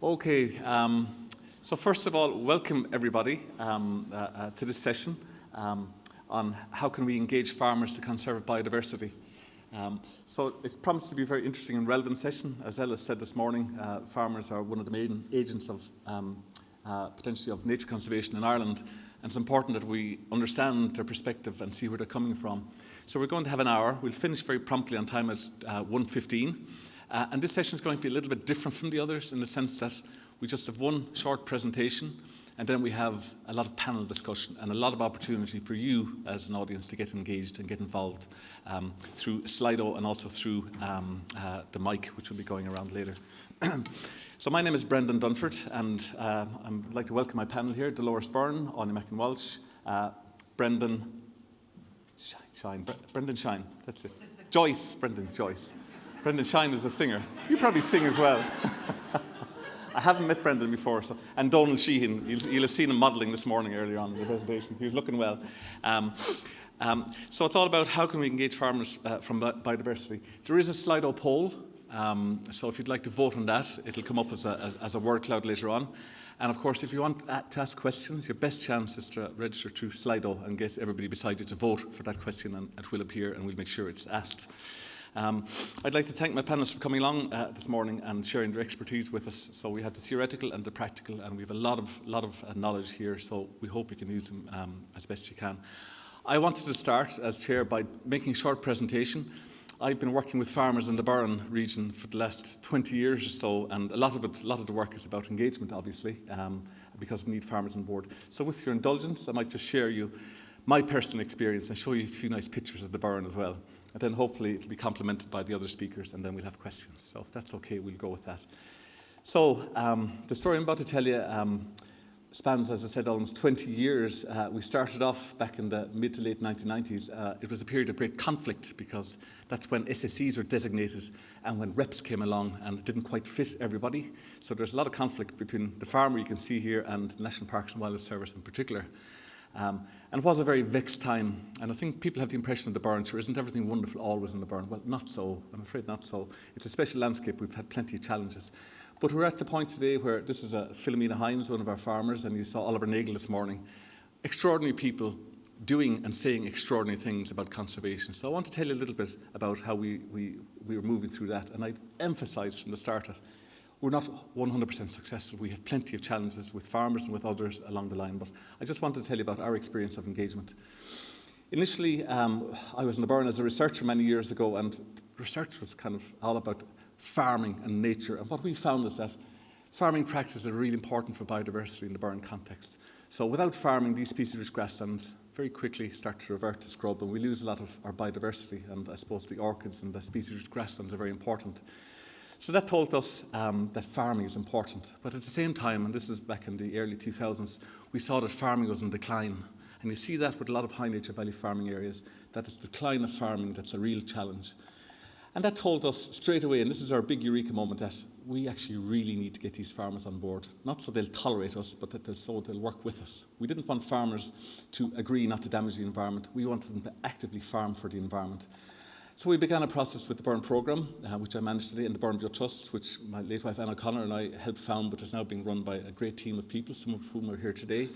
Okay, so first of all, welcome everybody to this session on how can we engage farmers to conserve biodiversity. So it's promised to be a very interesting and relevant session. As Ella said this morning, farmers are one of the main agents of potentially of nature conservation in Ireland, and it's important that we understand their perspective and see where they're coming from. So we're going to have an hour. We'll finish very promptly on time at 1:15. And this session is going to be a little bit different from the others in the sense that we just have one short presentation and then we have a lot of panel discussion and a lot of opportunity for you as an audience to get engaged and get involved through Slido and also through the mic, which will be going around later. So my name is Brendan Dunford, and I'd like to welcome my panel here: Dolores Byrne, Aine Macken-Walsh, Brendan Sheehan, that's it. Joyce. Brendan Shine is a singer. You probably sing as well. I haven't met Brendan before, and Donal Sheehan. You'll have seen him modelling this morning earlier on in the presentation. He was looking well. So it's all about how can we engage farmers from biodiversity. There is a Slido poll, so if you'd like to vote on that, it'll come up as a word cloud later on. And of course, if you want to ask questions, your best chance is to register through Slido and get everybody beside you to vote for that question, and it will appear, and we'll make sure it's asked. I'd like to thank my panelists for coming along this morning and sharing their expertise with us. So we have the theoretical and the practical, and we have a lot of knowledge here, so we hope you can use them as best you can. I wanted to start as chair by making a short presentation. I've been working with farmers in the Burren region for the last 20 years or so, and a lot of the work is about engagement, obviously, because we need farmers on board. So with your indulgence, I might just share you my personal experience and show you a few nice pictures of the Burren as well. And then hopefully it'll be complemented by the other speakers, and then we'll have questions. So if that's okay, we'll go with that. So the story I'm about to tell you spans, as I said, almost 20 years. We started off back in the mid to late 1990s. It was a period of great conflict because that's when SSCs were designated and when REPs came along, and it didn't quite fit everybody. So there's a lot of conflict between the farmer you can see here and National Parks and Wildlife Service in particular. And it was a very vexed time, and I think people have the impression of the Byrne, sure, isn't everything wonderful always in the Byrne? Well, not so. I'm afraid not so. It's a special landscape. We've had plenty of challenges. But we're at the point today where this is Philomena Hines, one of our farmers, and you saw Oliver Nagel this morning. Extraordinary people doing and saying extraordinary things about conservation. So I want to tell you a little bit about how we were moving through that, and I emphasise from the start that we're not 100% successful. We have plenty of challenges with farmers and with others along the line, but I just wanted to tell you about our experience of engagement. Initially, I was in the Byrne as a researcher many years ago, and research was kind of all about farming and nature. And what we found is that farming practices are really important for biodiversity in the Byrne context. So without farming, these species-rich grasslands very quickly start to revert to scrub, and we lose a lot of our biodiversity. And I suppose the orchids and the species-rich grasslands are very important. So that told us that farming is important. But at the same time, and this is back in the early 2000s, we saw that farming was in decline. And you see that with a lot of high nature value farming areas, that it's the decline of farming that's a real challenge. And that told us straight away, and this is our big eureka moment, that we actually really need to get these farmers on board. Not so they'll tolerate us, but that they'll work with us. We didn't want farmers to agree not to damage the environment. We wanted them to actively farm for the environment. So we began a process with the Byrne programme, which I managed today, and the Byrne Bio Trust, which my late wife Anna Conor and I helped found, but is now being run by a great team of people, some of whom are here today.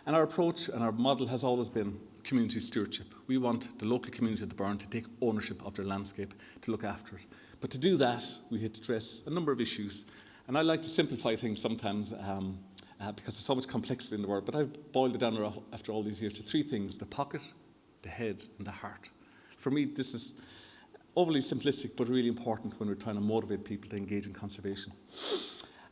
And our approach and our model has always been community stewardship. We want the local community of the Byrne to take ownership of their landscape, to look after it. But to do that, we had to address a number of issues. And I like to simplify things sometimes because there's so much complexity in the world, but I've boiled it down after all these years to three things: the pocket, the head, and the heart. For me, this is overly simplistic, but really important when we're trying to motivate people to engage in conservation.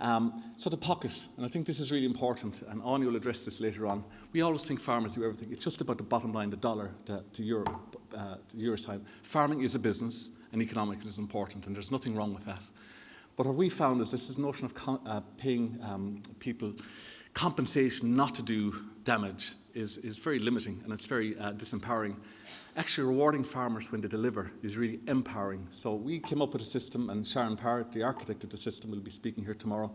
So the pocket, and I think this is really important, and Aine will address this later on. We always think farmers do everything. It's just about the bottom line, the dollar to euro time. Farming is a business, and economics is important, and there's nothing wrong with that. But what we found is this notion of paying people compensation not to do damage is very limiting, and it's very disempowering. Actually, rewarding farmers when they deliver is really empowering. So we came up with a system, and Sharon Parrott, the architect of the system, will be speaking here tomorrow,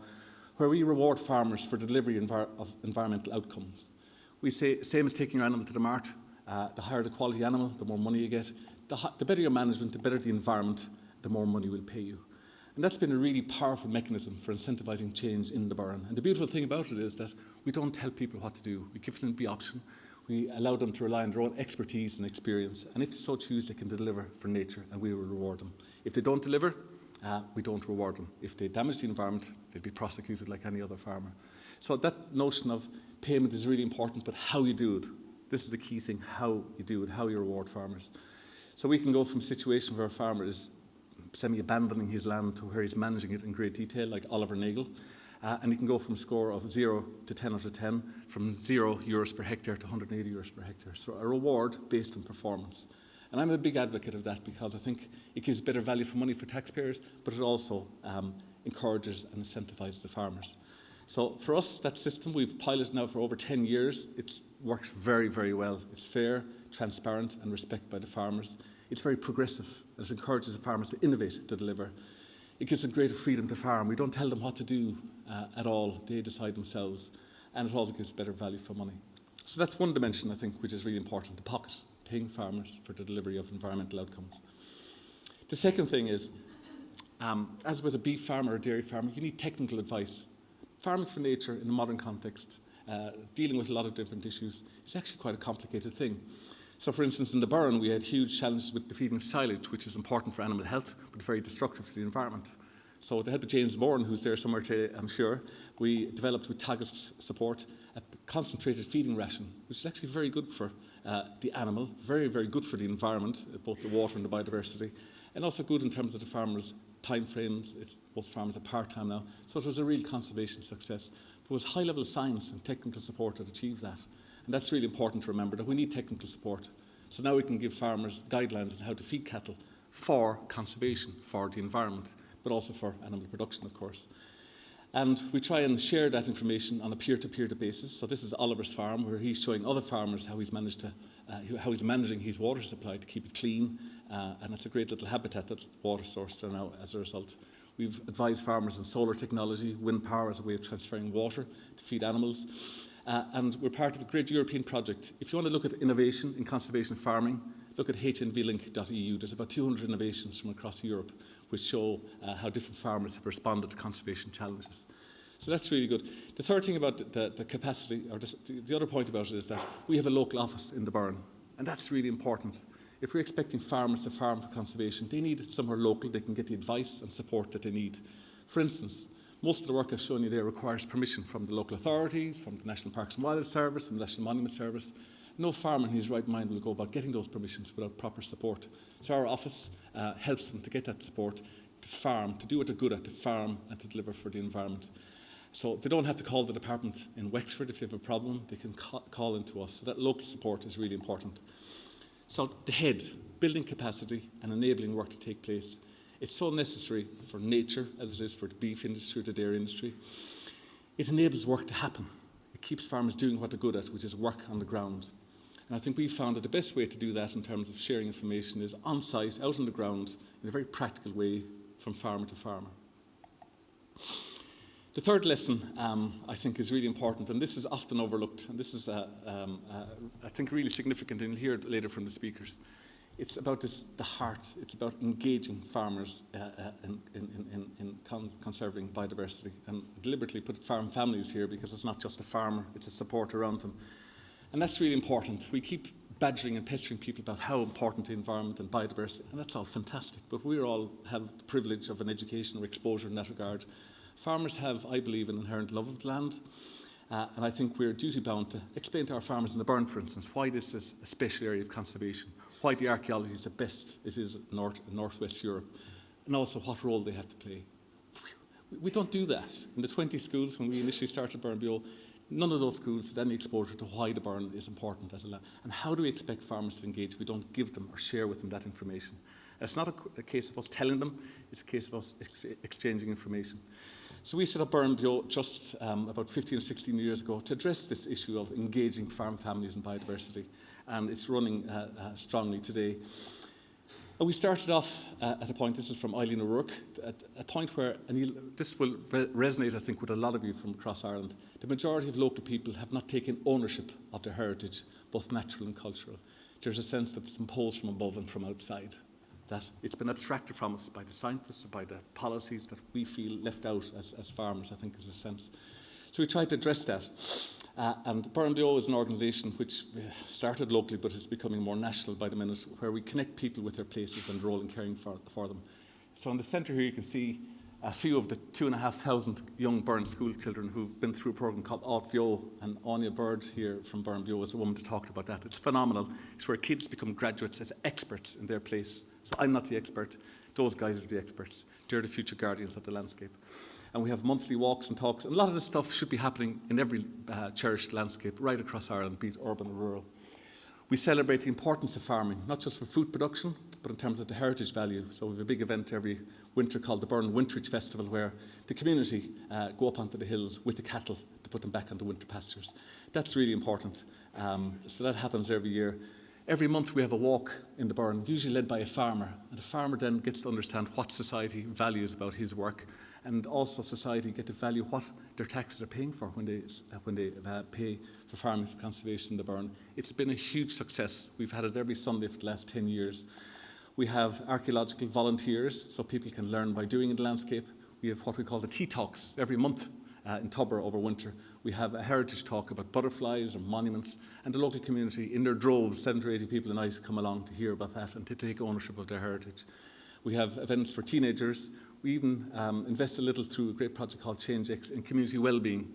where we reward farmers for delivery of environmental outcomes. We say, same as taking your animal to the mart, the higher the quality animal, the more money you get. The better your management, the better the environment, the more money we'll pay you. And that's been a really powerful mechanism for incentivising change in the Burren. And the beautiful thing about it is that we don't tell people what to do. We give them the option. We allow them to rely on their own expertise and experience. And if they so choose, they can deliver for nature, and we will reward them. If they don't deliver, we don't reward them. If they damage the environment, they'll be prosecuted like any other farmer. So that notion of payment is really important, but how you do it. This is the key thing, how you do it, how you reward farmers. So we can go from a situation where a farmer is semi-abandoning his land to where he's managing it in great detail, like Oliver Nagel. And he can go from a score of 0 to 10 out of 10, from €0 per hectare to €180 per hectare. So a reward based on performance. And I'm a big advocate of that because I think it gives better value for money for taxpayers, but it also encourages and incentivises the farmers. So for us, that system, we've piloted now for over 10 years. It works very, very well. It's fair, transparent, and respected by the farmers. It's very progressive. It encourages the farmers to innovate, to deliver. It gives them greater freedom to farm. We don't tell them what to do at all. They decide themselves. And it also gives better value for money. So that's one dimension, I think, which is really important, the pocket, paying farmers for the delivery of environmental outcomes. The second thing is, as with a beef farmer or a dairy farmer, you need technical advice. Farming for nature in a modern context, dealing with a lot of different issues, is actually quite a complicated thing. So for instance, in the Burren, we had huge challenges with the feeding of silage, which is important for animal health, but very destructive to the environment. So with the help of James Byrne, who's there somewhere today, I'm sure, we developed with Teagasc support a concentrated feeding ration, which is actually very good for the animal, very, very good for the environment, both the water and the biodiversity, and also good in terms of the farmers' time frames. Both farmers are part-time now, so it was a real conservation success. But it was high-level science and technical support that achieved that. And that's really important to remember, that we need technical support. So now we can give farmers guidelines on how to feed cattle for conservation, for the environment, but also for animal production, of course. And we try and share that information on a peer-to-peer basis. So this is Oliver's farm, where he's showing other farmers how he's managing his water supply to keep it clean. And it's a great little habitat, that water source there now as a result. We've advised farmers on solar technology, wind power as a way of transferring water to feed animals. And we're part of a great European project. If you want to look at innovation in conservation farming, look at hnvlink.eu. There's about 200 innovations from across Europe which show how different farmers have responded to conservation challenges. So that's really good. The third thing about the capacity, or the other point about it, is that we have a local office in the Byrne, and that's really important. If we're expecting farmers to farm for conservation, they need somewhere local they can get the advice and support that they need. For instance, most of the work I've shown you there requires permission from the local authorities, from the National Parks and Wildlife Service, from the National Monument Service. No farmer in his right mind will go about getting those permissions without proper support. So our office helps them to get that support, to farm, to do what they're good at, to farm and to deliver for the environment. So they don't have to call the department in Wexford if they have a problem. They can call into us. So that local support is really important. So the head, building capacity and enabling work to take place. It's so necessary for nature as it is for the beef industry or the dairy industry. It enables work to happen. It keeps farmers doing what they're good at, which is work on the ground. And I think we found that the best way to do that in terms of sharing information is on-site, out on the ground, in a very practical way from farmer to farmer. The third lesson, I think, is really important, and this is often overlooked, and this is, I think, really significant, and you'll hear it later from the speakers. It's about the heart. It's about engaging farmers in conserving biodiversity, and deliberately put farm families here because it's not just a farmer, it's a support around them. And that's really important. We keep badgering and pestering people about how important the environment and biodiversity, and that's all fantastic, but we all have the privilege of an education or exposure in that regard. Farmers have, I believe, an inherent love of the land, and I think we're duty-bound to explain to our farmers in the Byrne, for instance, why this is a special area of conservation, why the archaeology is the best it is in Northwest Europe, and also what role they have to play. We don't do that. In the 20 schools, when we initially started Byrne Bio, none of those schools had any exposure to why the Byrne is important as a land. And how do we expect farmers to engage if we don't give them or share with them that information? It's not a case of us telling them, it's a case of us exchanging information. So we set up Byrne Bio just about 15 or 16 years ago to address this issue of engaging farm families in biodiversity, and it's running strongly today. And we started off at a point, this is from Eileen O'Rourke, at a point where, and this will resonate, I think, with a lot of you from across Ireland, the majority of local people have not taken ownership of their heritage, both natural and cultural. There's a sense that it's imposed from above and from outside. that it's been abstracted from us by the scientists, by the policies that we feel left out as farmers, I think is a sense. So we tried to address that. And Byrne is an organisation which started locally but is becoming more national by the minute, where we connect people with their places and role in caring for them. So in the centre here you can see a few of the 2,500 young Byrne school children who've been through a programme called RBAPS, and Aine Bird here from Byrne is the woman to talk about that. It's phenomenal. It's where kids become graduates as experts in their place. So I'm not the expert, those guys are the experts. They're the future guardians of the landscape. And we have monthly walks and talks, and a lot of this stuff should be happening in every cherished landscape right across Ireland, be it urban or rural. We celebrate the importance of farming, not just for food production, but in terms of the heritage value. So we have a big event every winter called the Byrne Winterage Festival, where the community go up onto the hills with the cattle to put them back onto winter pastures. That's really important. So that happens every year. Every month we have a walk in the Byrne, usually led by a farmer, and the farmer then gets to understand what society values about his work, and also society get to value what their taxes are paying for when they pay for farming for conservation in the Byrne. It's been a huge success. We've had it every Sunday for the last 10 years. We have archaeological volunteers, so people can learn by doing in the landscape. We have what we call the tea talks every month in Tubber over winter. We have a heritage talk about butterflies or monuments, and the local community in their droves, 70 or 80 people a night, come along to hear about that and to take ownership of their heritage. We have events for teenagers. We even invest a little through a great project called Changex in community well-being.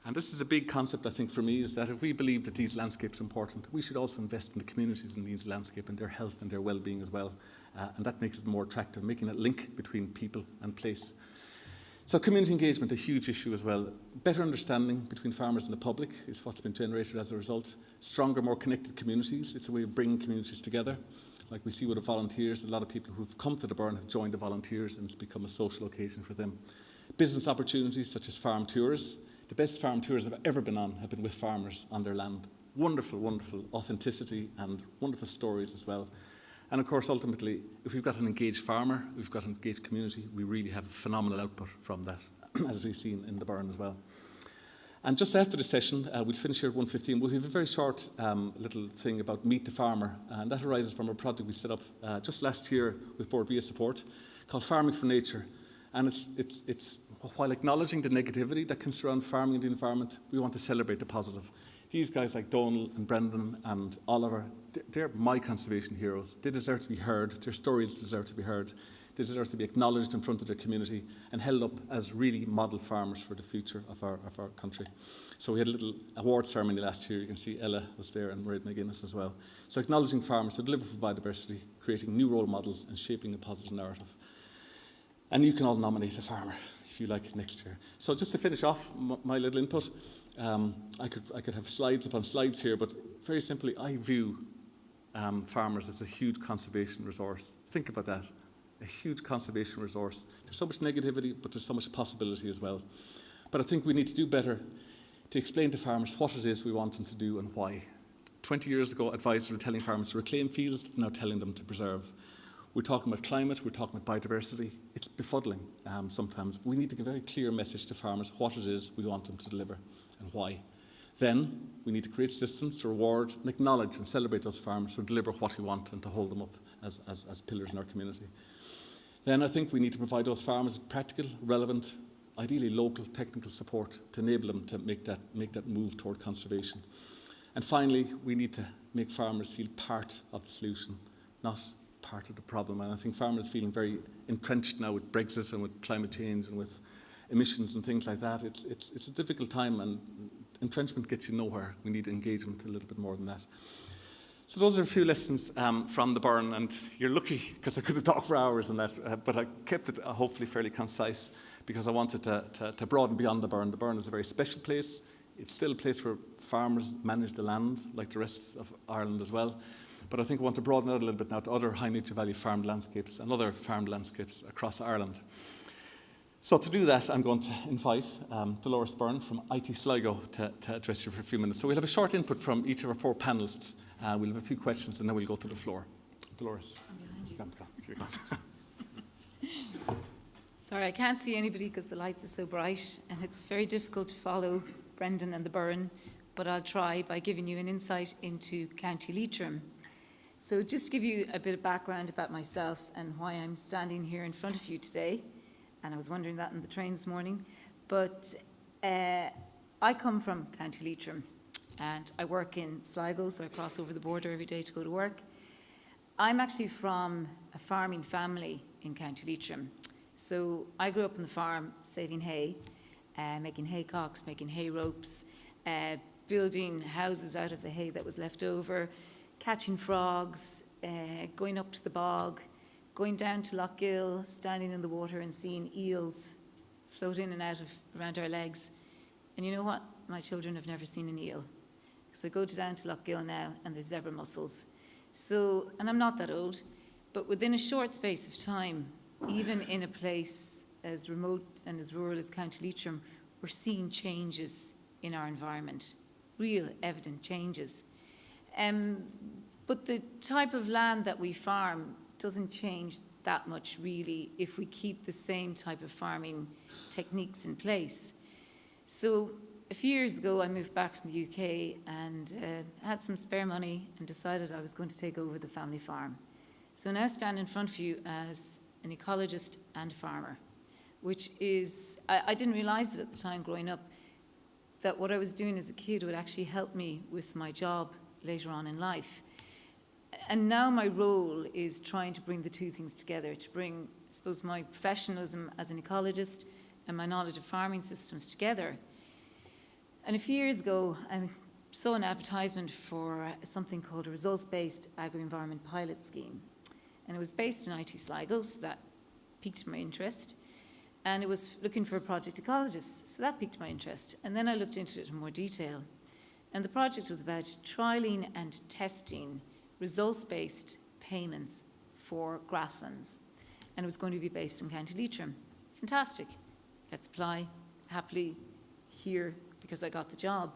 And this is a big concept, I think, for me, is that if we believe that these landscapes are important, we should also invest in the communities in these landscapes and their health and their well-being as well. And that makes it more attractive, making that link between people and place. So community engagement, a huge issue as well. Better understanding between farmers and the public is what's been generated as a result. Stronger, more connected communities. It's a way of bringing communities together. Like we see with the volunteers, a lot of people who've come to the Byrne have joined the volunteers, and it's become a social occasion for them. Business opportunities such as farm tours. The best farm tours I've ever been on have been with farmers on their land. Wonderful, wonderful authenticity and wonderful stories as well. And of course, ultimately, if we've got an engaged farmer, we've got an engaged community, we really have a phenomenal output from that, as we've seen in the Byrne as well. And just after the session, we'll finish here at 1:15. We'll have a very short little thing about Meet the Farmer, and that arises from a project we set up just last year with Board BA support called Farming for Nature. And it's while acknowledging the negativity that can surround farming and the environment, we want to celebrate the positive. These guys like Donal and Brendan and Oliver, they're my conservation heroes. They deserve to be heard. Their stories deserve to be heard. They deserve to be acknowledged in front of their community and held up as really model farmers for the future of our country. So we had a little award ceremony last year. You can see Ella was there and Mairead McGuinness as well. So acknowledging farmers who deliver for biodiversity, creating new role models and shaping a positive narrative. And you can all nominate a farmer if you like next year. So just to finish off my little input, I could have slides upon slides here, but very simply, I view farmers as a huge conservation resource. Think about that, a huge conservation resource. There's so much negativity, but there's so much possibility as well. But I think we need to do better to explain to farmers what it is we want them to do and why. 20 years ago, advisors were telling farmers to reclaim fields, now telling them to preserve. We're talking about climate, we're talking about biodiversity. It's befuddling sometimes. We need to give a very clear message to farmers what it is we want them to deliver and why. Then we need to create systems to reward and acknowledge and celebrate those farmers who deliver what we want and to hold them up as pillars in our community. Then I think we need to provide those farmers with practical, relevant, ideally local technical support to enable them to make that move toward conservation. And finally, we need to make farmers feel part of the solution, not part of the problem. And I think farmers are feeling very entrenched now with Brexit and with climate change and with emissions and things like that. It's a difficult time, and entrenchment gets you nowhere. We need engagement a little bit more than that. So those are a few lessons from the Byrne, and you're lucky because I could have talked for hours on that, but I kept it hopefully fairly concise because I wanted to broaden beyond the Byrne. The Byrne is a very special place. It's still a place where farmers manage the land like the rest of Ireland as well. But I think I want to broaden out a little bit now to other high nature value farmed landscapes and other farmed landscapes across Ireland. So to do that, I'm going to invite Dolores Byrne from IT Sligo to address you for a few minutes. So we'll have a short input from each of our four panellists. We'll have a few questions and then we'll go to the floor. Dolores. I'm behind you. Sorry, I can't see anybody because the lights are so bright and it's very difficult to follow Brendan and the Burren, but I'll try by giving you an insight into County Leitrim. So just to give you a bit of background about myself and why I'm standing here in front of you today, and I was wondering that in the train this morning, but I come from County Leitrim and I work in Sligo, so I cross over the border every day to go to work. I'm actually from a farming family in County Leitrim. So I grew up on the farm saving hay, making haycocks, making hay ropes, building houses out of the hay that was left over, catching frogs, going up to the bog, going down to Lochgill, standing in the water and seeing eels float in and out of around our legs. And you know what? My children have never seen an eel. So I go down to Lochgill now and there's zebra mussels. So, and I'm not that old, but within a short space of time, even in a place as remote and as rural as County Leitrim, we're seeing changes in our environment, real evident changes. But the type of land that we farm doesn't change that much really if we keep the same type of farming techniques in place. So a few years ago I moved back from the UK and had some spare money and decided I was going to take over the family farm. So now I stand in front of you as an ecologist and a farmer, which is, I didn't realise it at the time growing up, that what I was doing as a kid would actually help me with my job later on in life. And now my role is trying to bring the two things together, to bring, I suppose, my professionalism as an ecologist and my knowledge of farming systems together. And a few years ago, I saw an advertisement for something called a results-based agri-environment pilot scheme. And it was based in IT Sligo, so that piqued my interest. And it was looking for a project ecologist, so that piqued my interest. And then I looked into it in more detail. And the project was about trialling and testing results-based payments for grasslands. And it was going to be based in County Leitrim. Fantastic. Let's apply happily here because I got the job.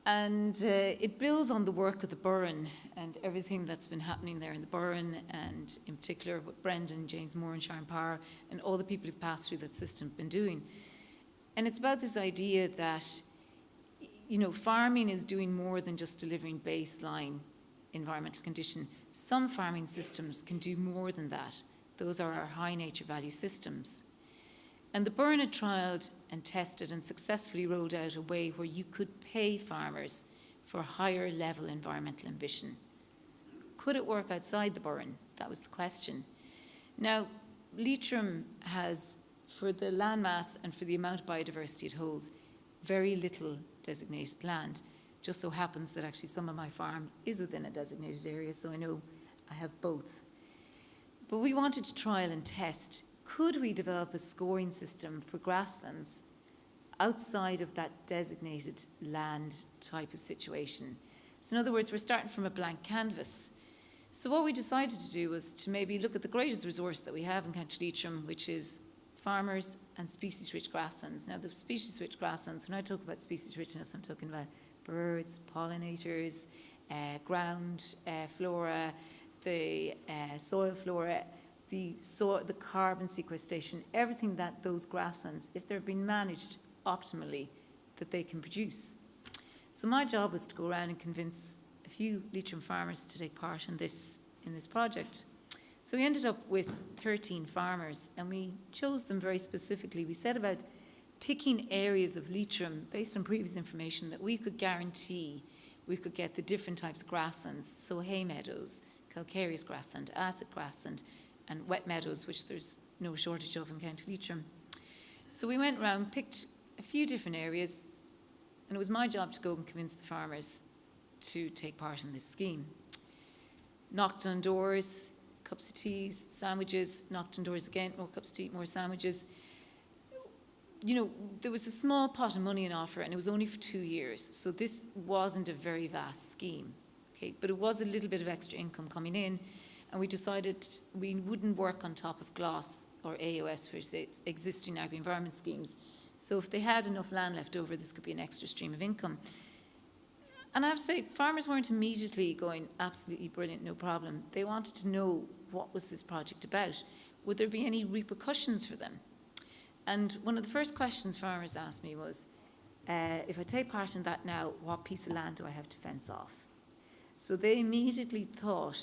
And it builds on the work of the Burren and everything that's been happening there in the Burren, and in particular what Brendan, James Moore and Sharon Power and all the people who've passed through that system have been doing. And it's about this idea that, you know, farming is doing more than just delivering baseline environmental condition. Some farming systems can do more than that. Those are our high nature value systems. And the Byrne had trialled and tested and successfully rolled out a way where you could pay farmers for higher level environmental ambition. Could it work outside the Byrne? That was the question. Now, Leitrim has, for the landmass and for the amount of biodiversity it holds, very little designated land. Just so happens that actually some of my farm is within a designated area, so I know I have both. But we wanted to trial and test, could we develop a scoring system for grasslands outside of that designated land type of situation? So in other words, we're starting from a blank canvas. So what we decided to do was to maybe look at the greatest resource that we have in County Leitrim, which is farmers and species-rich grasslands. Now the species-rich grasslands, when I talk about species richness, I'm talking about birds, pollinators, ground flora, the soil flora, the carbon sequestration, everything that those grasslands, if they're being managed optimally, that they can produce. So my job was to go around and convince a few Leitrim farmers to take part in this project. So we ended up with 13 farmers and we chose them very specifically. We set about picking areas of Leitrim based on previous information that we could guarantee we could get the different types of grasslands, so hay meadows, calcareous grassland, acid grassland, and wet meadows, which there's no shortage of in County Leitrim. So we went around, picked a few different areas, and it was my job to go and convince the farmers to take part in this scheme. Knocked on doors, cups of tea, sandwiches, knocked on doors again, more cups of tea, more sandwiches. You know, there was a small pot of money in offer, and it was only for 2 years, so this wasn't a very vast scheme, okay? But it was a little bit of extra income coming in, and we decided we wouldn't work on top of GLOS or AOS, which are the existing agri-environment schemes. So if they had enough land left over, this could be an extra stream of income. And I have to say, farmers weren't immediately going, absolutely brilliant, no problem. They wanted to know, what was this project about? Would there be any repercussions for them? And one of the first questions farmers asked me was, if I take part in that now, what piece of land do I have to fence off? So they immediately thought,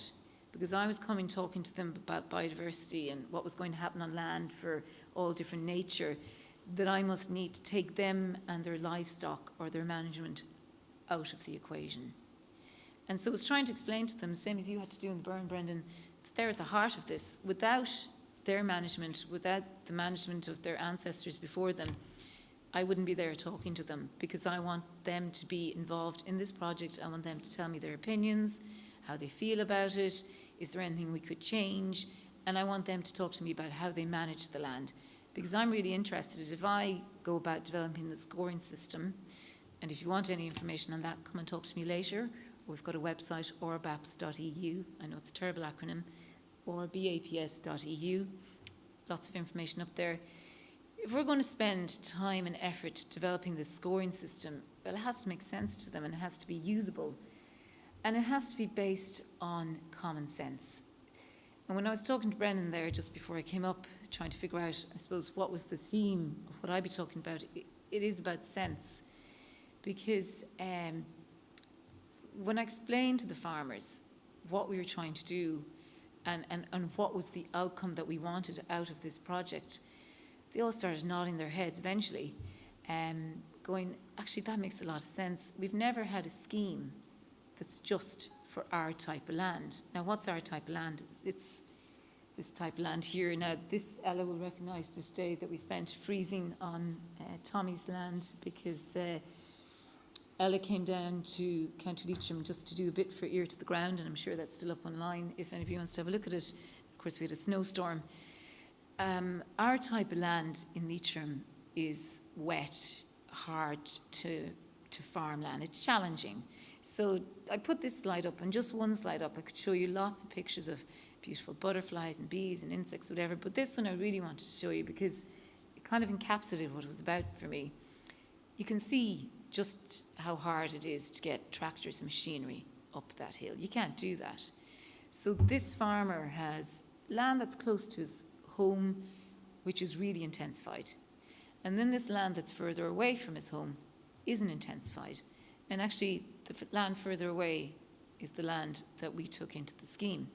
because I was coming talking to them about biodiversity and what was going to happen on land for all different nature, that I must need to take them and their livestock or their management out of the equation. And so I was trying to explain to them, the same as you had to do in Byrne, Brendan, that they're at the heart of this. Without their management, without the management of their ancestors before them, I wouldn't be there talking to them, because I want them to be involved in this project. I want them to tell me their opinions, how they feel about it, is there anything we could change, and I want them to talk to me about how they manage the land, because I'm really interested. If I go about developing the scoring system, and if you want any information on that, come and talk to me later. We've got a website, RBAPS.eu. I know it's a terrible acronym. RBAPS.eu. Lots of information up there. If we're going to spend time and effort developing this scoring system, well, it has to make sense to them, and it has to be usable. And it has to be based on common sense. And when I was talking to Brendan there just before I came up, trying to figure out, I suppose, what was the theme of what I'd be talking about, it is about sense. Because when I explained to the farmers what we were trying to do and what was the outcome that we wanted out of this project, they all started nodding their heads eventually, going, actually, that makes a lot of sense. We've never had a scheme that's just for our type of land. Now, what's our type of land? It's this type of land here. Now, this, Ella will recognise this day that we spent freezing on Tommy's land, because Ella came down to County Leitrim just to do a bit for Ear to the Ground, and I'm sure that's still up online if anybody wants to have a look at it. Of course, we had a snowstorm. Our type of land in Leitrim is wet, hard to farm land. It's challenging. So I put this slide up, and just one slide up, I could show you lots of pictures of beautiful butterflies and bees and insects, whatever, but this one I really wanted to show you because it kind of encapsulated what it was about for me. You can see just how hard it is to get tractors and machinery up that hill. You can't do that. So this farmer has land that's close to his home, which is really intensified. And then this land that's further away from his home isn't intensified. And actually, the land further away is the land that we took into the scheme.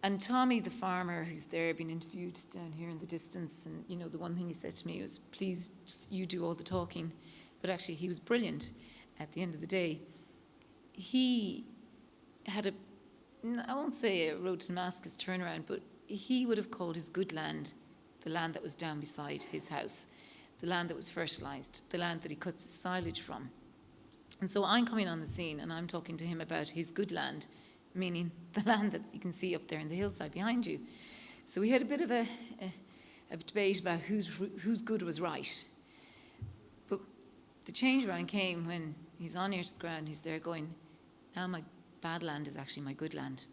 And Tommy, the farmer who's there, being interviewed down here in the distance, and you know, the one thing he said to me was, please, just you do all the talking. But actually, he was brilliant at the end of the day. He had a, I won't say a road to Damascus turnaround, but he would have called his good land the land that was down beside his house, the land that was fertilised, the land that he cuts his silage from. And so I'm coming on the scene and I'm talking to him about his good land, meaning the land that you can see up there in the hillside behind you. So we had a bit of a debate about whose good was right. But the change around came when he's on Ear to the Ground, he's there going, now my bad land is actually my good land.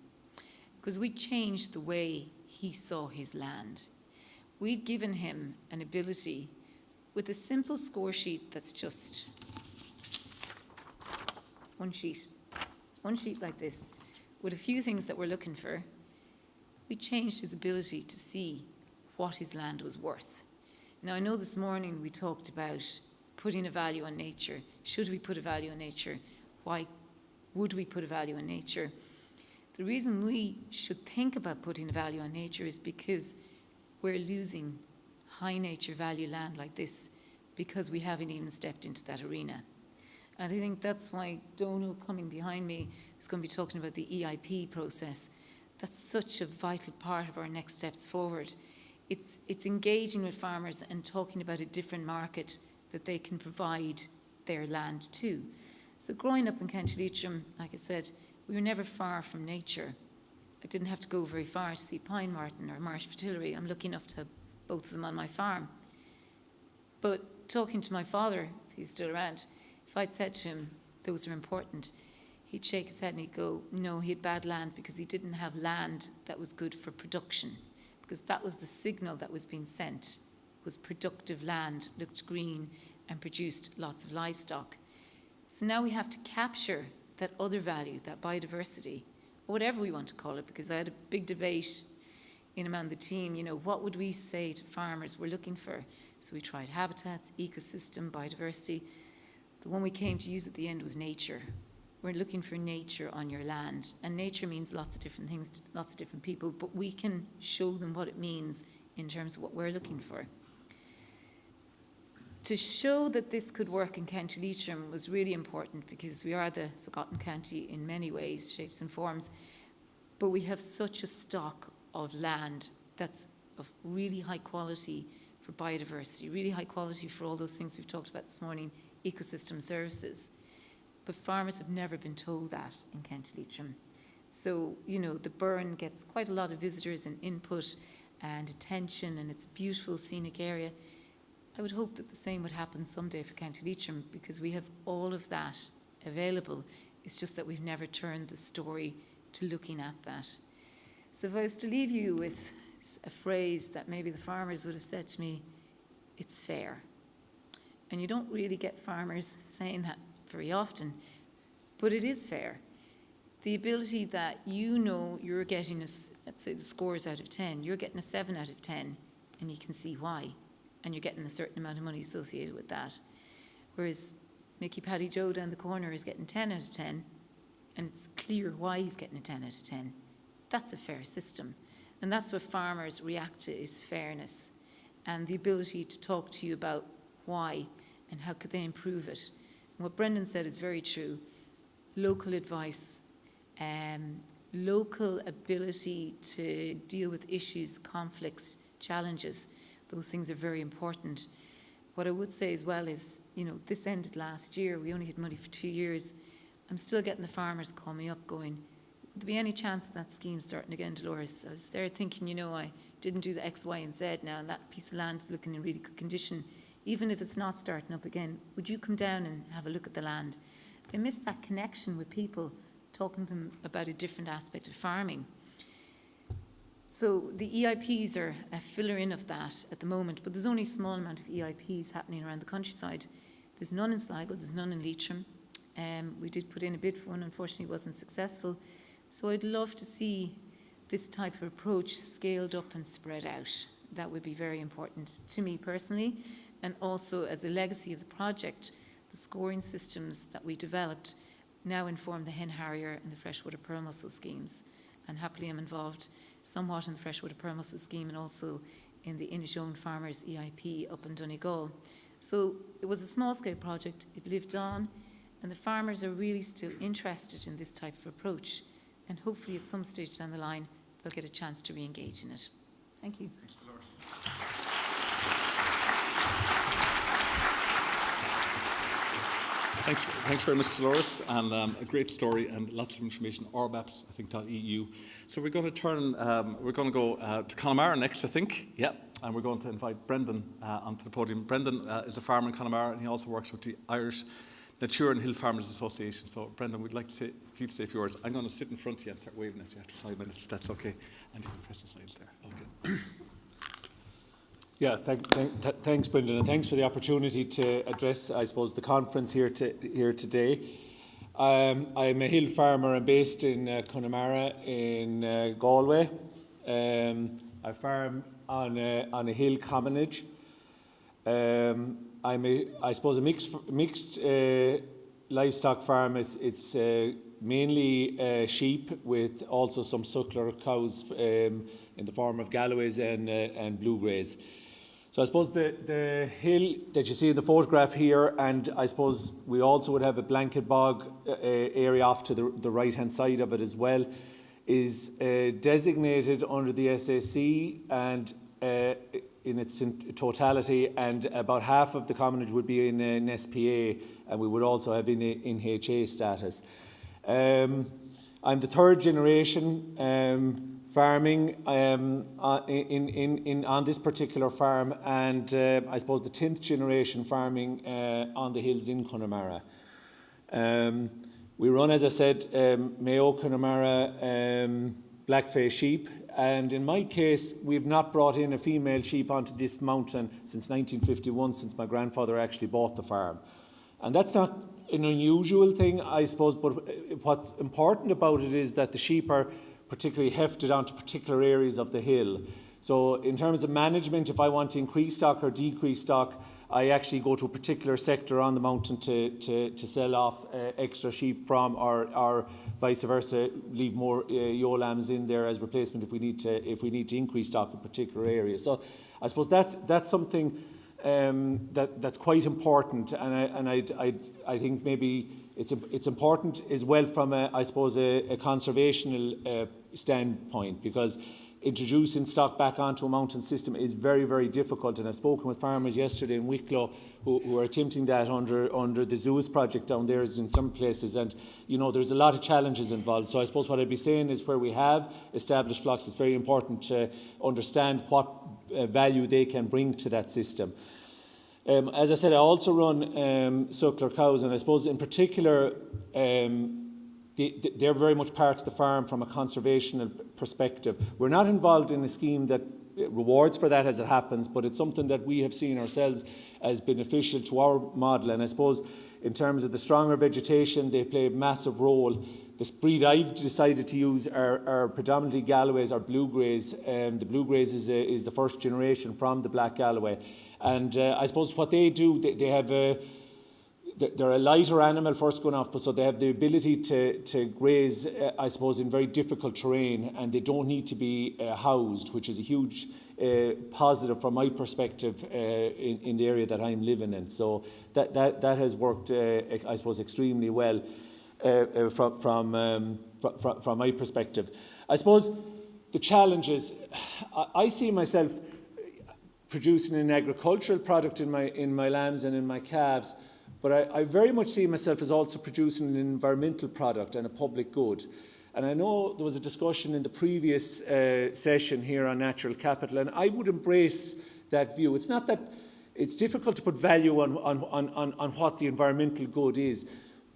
Because we changed the way he saw his land. We'd given him an ability with a simple score sheet that's just one sheet like this, with a few things that we're looking for. We changed his ability to see what his land was worth. Now, I know this morning we talked about putting a value on nature. Should we put a value on nature? Why would we put a value on nature? The reason we should think about putting a value on nature is because we're losing high nature value land like this because we haven't even stepped into that arena. And I think that's why Donal, coming behind me, is going to be talking about the EIP process. That's such a vital part of our next steps forward. It's engaging with farmers and talking about a different market that they can provide their land to. So growing up in County Leitrim, like I said, we were never far from nature. I didn't have to go very far to see pine marten or marsh fritillary. I'm lucky enough to have both of them on my farm. But talking to my father, if he was still around, if I said to him those are important, he'd shake his head and he'd go, no, he had bad land because he didn't have land that was good for production, because that was the signal that was being sent, was productive land, looked green and produced lots of livestock. So now we have to capture that other value, that biodiversity, or whatever we want to call it, because I had a big debate in among the team, you know, what would we say to farmers we're looking for? So we tried habitats, ecosystem, biodiversity. The one we came to use at the end was nature. we're looking for nature on your land. And nature means lots of different things to lots of different people, but we can show them what it means in terms of what we're looking for. To show that this could work in County Leitrim was really important because we are the forgotten county in many ways, shapes and forms, but we have such a stock of land that's of really high quality for biodiversity, really high quality for all those things we've talked about this morning, ecosystem services. But farmers have never been told that in County Leitrim. So, you know, the Byrne gets quite a lot of visitors and input and attention, and it's a beautiful scenic area. I would hope that the same would happen someday for County Leitrim because we have all of that available. It's just that we've never turned the story to looking at that. So if I was to leave you with a phrase that maybe the farmers would have said to me, it's fair. And you don't really get farmers saying that very often, but it is fair. The ability that you know you're getting, let's say the scores out of 10, you're getting a 7 out of 10, and you can see why. And you're getting a certain amount of money associated with that. Whereas Mickey Paddy Joe down the corner is getting 10 out of 10, and it's clear why he's getting a 10 out of 10. That's a fair system. And that's what farmers react to, is fairness and the ability to talk to you about why and how could they improve it. And what Brendan said is very true. Local advice, local ability to deal with issues, conflicts, challenges, those things are very important. What I would say as well is, you know, this ended last year. We only had money for 2 years. I'm still getting the farmers call me up going, would there be any chance of that scheme starting again, Dolores? I was there thinking, you know, I didn't do the X, Y, and Z now, and that piece of land is looking in really good condition. Even if it's not starting up again, would you come down and have a look at the land? They miss that connection with people, talking to them about a different aspect of farming. So the EIPs are a filler in of that at the moment, but there's only a small amount of EIPs happening around the countryside. There's none in Sligo, there's none in Leitrim. We did put in a bid for one, unfortunately it wasn't successful. So I'd love to see this type of approach scaled up and spread out. That would be very important to me personally, and also as a legacy of the project, the scoring systems that we developed now inform the hen harrier and the freshwater pearl mussel schemes. And happily I'm involved somewhat in the freshwater pearl mussel scheme and also in the Inishowen Farmers EIP up in Donegal. So it was a small scale project, it lived on, and the farmers are really still interested in this type of approach. And hopefully at some stage down the line, they'll get a chance to re-engage in it. Thank you. Thanks very much, Dolores, and a great story and lots of information. RBAPS, I think, .eu. So we're going to go to Connemara next, I think. Yeah, and we're going to invite Brendan onto the podium. Brendan is a farmer in Connemara, and he also works with the Irish Natura and Hill Farmers Association. So, Brendan, we'd like to say, if you'd say a few words. I'm going to sit in front of you and start waving at you after 5 minutes, if that's okay. And you can press the slides there. Okay. Yeah, thanks, Brendan, and thanks for the opportunity to address, I suppose, the conference here today. I'm a hill farmer. I'm based in Connemara in Galway. I farm on a hill commonage. I suppose a mixed livestock farm. It's mainly sheep with also some suckler cows in the form of Galloways and Blue Greys. So I suppose the hill that you see in the photograph here, and I suppose we also would have a blanket bog area off to the right-hand side of it as well, is designated under the SAC and in its totality, and about half of the commonage would be in an SPA, and we would also have in HA status. I'm the third generation farming on this particular farm, and I suppose the 10th generation farming on the hills in Connemara. We run, as I said, Mayo Connemara blackface sheep, and in my case we've not brought in a female sheep onto this mountain since 1951, since my grandfather actually bought the farm. And that's not an unusual thing, I suppose, but what's important about it is that the sheep are particularly hefted onto particular areas of the hill. So in terms of management, if I want to increase stock or decrease stock, I actually go to a particular sector on the mountain to sell off extra sheep from, or vice versa, leave more ewe lambs in there as replacement if we need to increase stock in particular areas. So I suppose that's something that's quite important, and I think maybe it's important as well from a conservational standpoint, because introducing stock back onto a mountain system is very, very difficult. And I've spoken with farmers yesterday in Wicklow who are attempting that under the Zoos project down there in some places. And, there's a lot of challenges involved. So I suppose what I'd be saying is where we have established flocks, it's very important to understand what value they can bring to that system. As I said, I also run suckler cows, and I suppose in particular, they're very much part of the farm from a conservational perspective. We're not involved in a scheme that rewards for that as it happens, but it's something that we have seen ourselves as beneficial to our model. And I suppose in terms of the stronger vegetation, they play a massive role. The breed I've decided to use are predominantly Galloways or Blue Greys. The Blue Greys is the first generation from the Black Galloway. And I suppose what they do, they have they're a lighter animal first going off, but so they have the ability to graze, I suppose, in very difficult terrain, and they don't need to be housed, which is a huge positive from my perspective in the area that I'm living in. So that has worked, I suppose, extremely well from my perspective. I suppose the challenges, I see myself producing an agricultural product in my lambs and in my calves, but I very much see myself as also producing an environmental product and a public good. And I know there was a discussion in the previous session here on natural capital, and I would embrace that view. It's not that it's difficult to put value on what the environmental good is,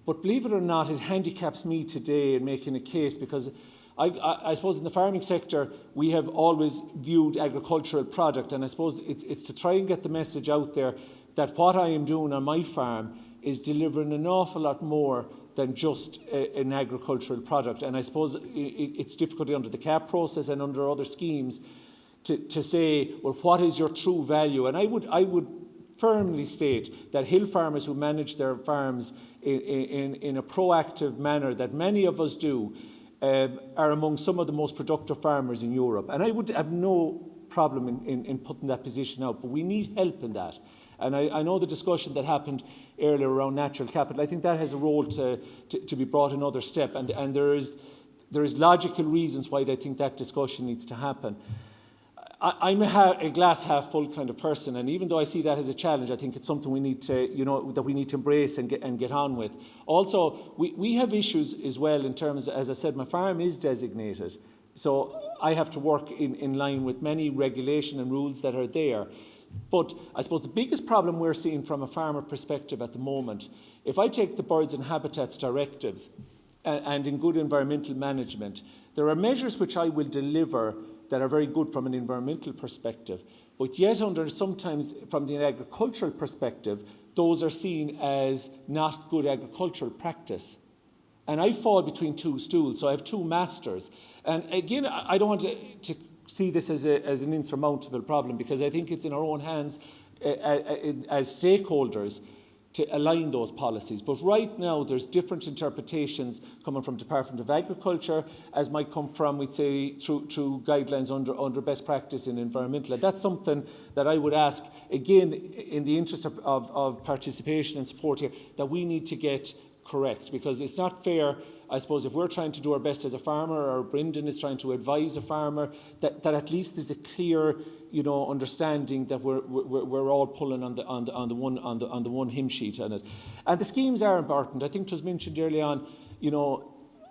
but believe it or not, it handicaps me today in making a case, because I suppose in the farming sector we have always viewed agricultural product, and I suppose it's to try and get the message out there that what I am doing on my farm is delivering an awful lot more than just an agricultural product. And I suppose it's difficult under the CAP process and under other schemes to say, well, what is your true value? And I would firmly state that hill farmers who manage their farms in a proactive manner, that many of us do, are among some of the most productive farmers in Europe. And I would have no problem in putting that position out, but we need help in that. And I know the discussion that happened earlier around natural capital, I think that has a role to be brought another step, and there is logical reasons why I think that discussion needs to happen. I'm a glass half full kind of person, and even though I see that as a challenge, I think it's something we need to, that we need to embrace and get on with. Also, we have issues as well in terms, as I said, my farm is designated, so I have to work in line with many regulation and rules that are there. But I suppose the biggest problem we're seeing from a farmer perspective at the moment, if I take the Birds and Habitats directives and in good environmental management, there are measures which I will deliver that are very good from an environmental perspective, but yet sometimes from the agricultural perspective, those are seen as not good agricultural practice. And I fall between two stools, so I have two masters. And again, I don't want to see this as an insurmountable problem, because I think it's in our own hands as stakeholders to align those policies. But right now there's different interpretations coming from Department of Agriculture, as might come from, we'd say, through guidelines under best practice in environmental. And that's something that I would ask, again, in the interest of participation and support here, that we need to get correct, because it's not fair, I suppose, if we're trying to do our best as a farmer, or Brendan is trying to advise a farmer, that at least there's a clear, understanding that we're all pulling on the one hymn sheet on it. And the schemes are important. I think it was mentioned early on,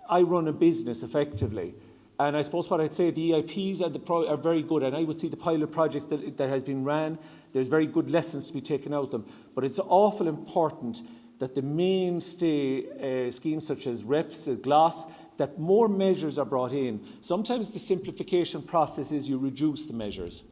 I run a business effectively. And I suppose what I'd say, the EIPs are very good, and I would see the pilot projects that has been ran, there's very good lessons to be taken out of them. But it's awful important that the mainstay schemes such as REPS, GLOS, that more measures are brought in. Sometimes the simplification process is you reduce the measures,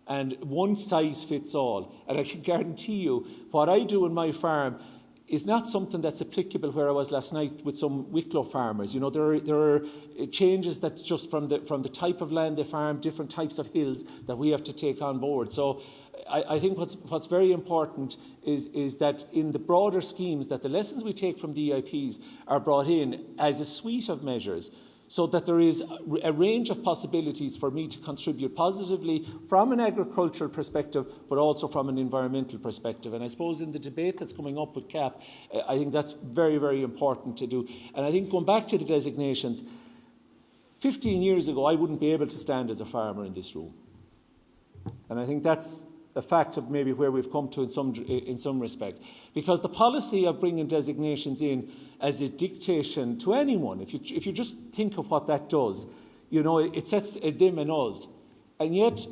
and one size fits all. And I can guarantee you, what I do in my farm, is not something that's applicable where I was last night with some Wicklow farmers. You know, there are changes that's just from the type of land they farm, different types of hills that we have to take on board. So I think what's very important is that in the broader schemes, that the lessons we take from the EIPs are brought in as a suite of measures, so that there is a range of possibilities for me to contribute positively from an agricultural perspective, but also from an environmental perspective. And I suppose in the debate that's coming up with CAP, I think that's very, very important to do. And I think going back to the designations, 15 years ago, I wouldn't be able to stand as a farmer in this room. And I think that's a fact of maybe where we've come to in some respects. Because the policy of bringing designations in as a dictation to anyone, if you just think of what that does, you know, it sets a them and us. And yet,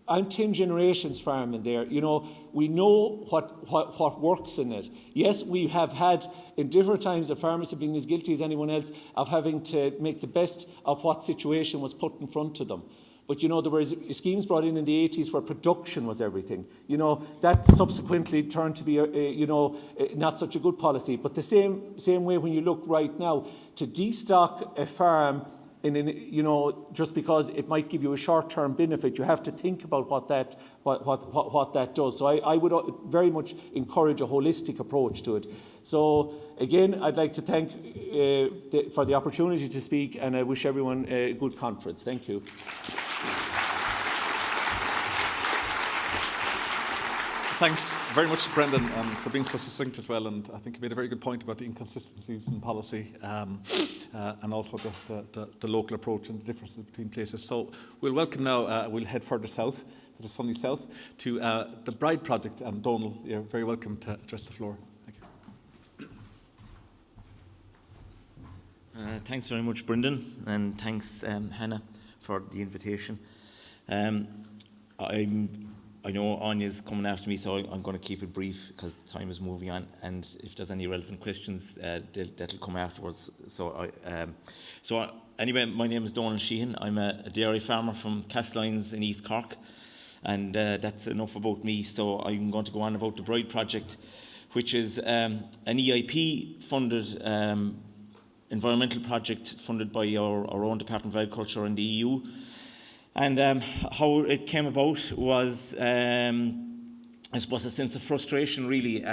I'm 10 generations farming there. You know, we know what works in it. Yes, we have had, in different times, the farmers have been as guilty as anyone else of having to make the best of what situation was put in front of them. But, you know, there were schemes brought in the 80s where production was everything. You know, that subsequently turned to be, not such a good policy. But the same way when you look right now, to destock a farm, just because it might give you a short-term benefit, you have to think about what that does. So I would very much encourage a holistic approach to it. So again, I'd like to thank for the opportunity to speak, and I wish everyone a good conference. Thank you. Thanks very much, Brendan, for being so succinct as well. And I think you made a very good point about the inconsistencies in policy and also the local approach and the differences between places. So we'll welcome now, we'll head further south, to the sunny south, to the Bride Project. And Donal, you're very welcome to address the floor. Thank you. Thanks very much, Brendan, and thanks, Hannah, for the invitation. I know Aine's coming after me, so I'm going to keep it brief because time is moving on. And if there's any relevant questions, that'll come afterwards. So anyway, my name is Donal Sheehan. I'm a dairy farmer from Castlines in East Cork, and that's enough about me. So I'm going to go on about the Bride Project, which is an EIP-funded environmental project funded by our own Department of Agriculture in the EU. And how it came about was, I suppose, a sense of frustration, really,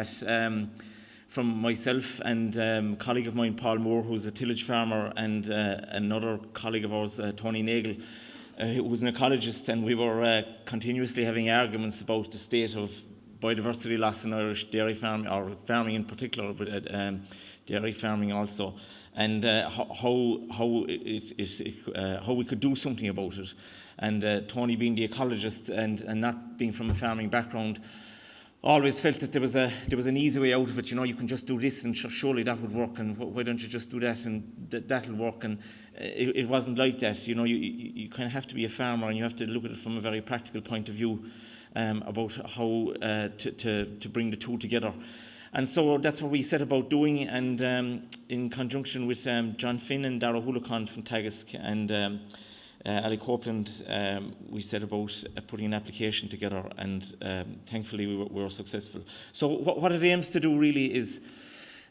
from myself and a colleague of mine, Paul Moore, who's a tillage farmer, and another colleague of ours, Tony Nagel, who was an ecologist, and we were continuously having arguments about the state of biodiversity loss in Irish dairy farming, or farming in particular, but dairy farming also, and how we could do something about it. And Tony, being the ecologist and not being from a farming background, always felt that there was an easy way out of it. You know, you can just do this, and surely that would work. And why don't you just do that, and that'll work? And it wasn't like that. You know, you kind of have to be a farmer, and you have to look at it from a very practical point of view about how to bring the two together. And so that's what we set about doing, and in conjunction with John Finn and Dara Hulacon from Teagasc and Ali Copeland, we set about putting an application together, and thankfully we were successful. So what it aims to do really is,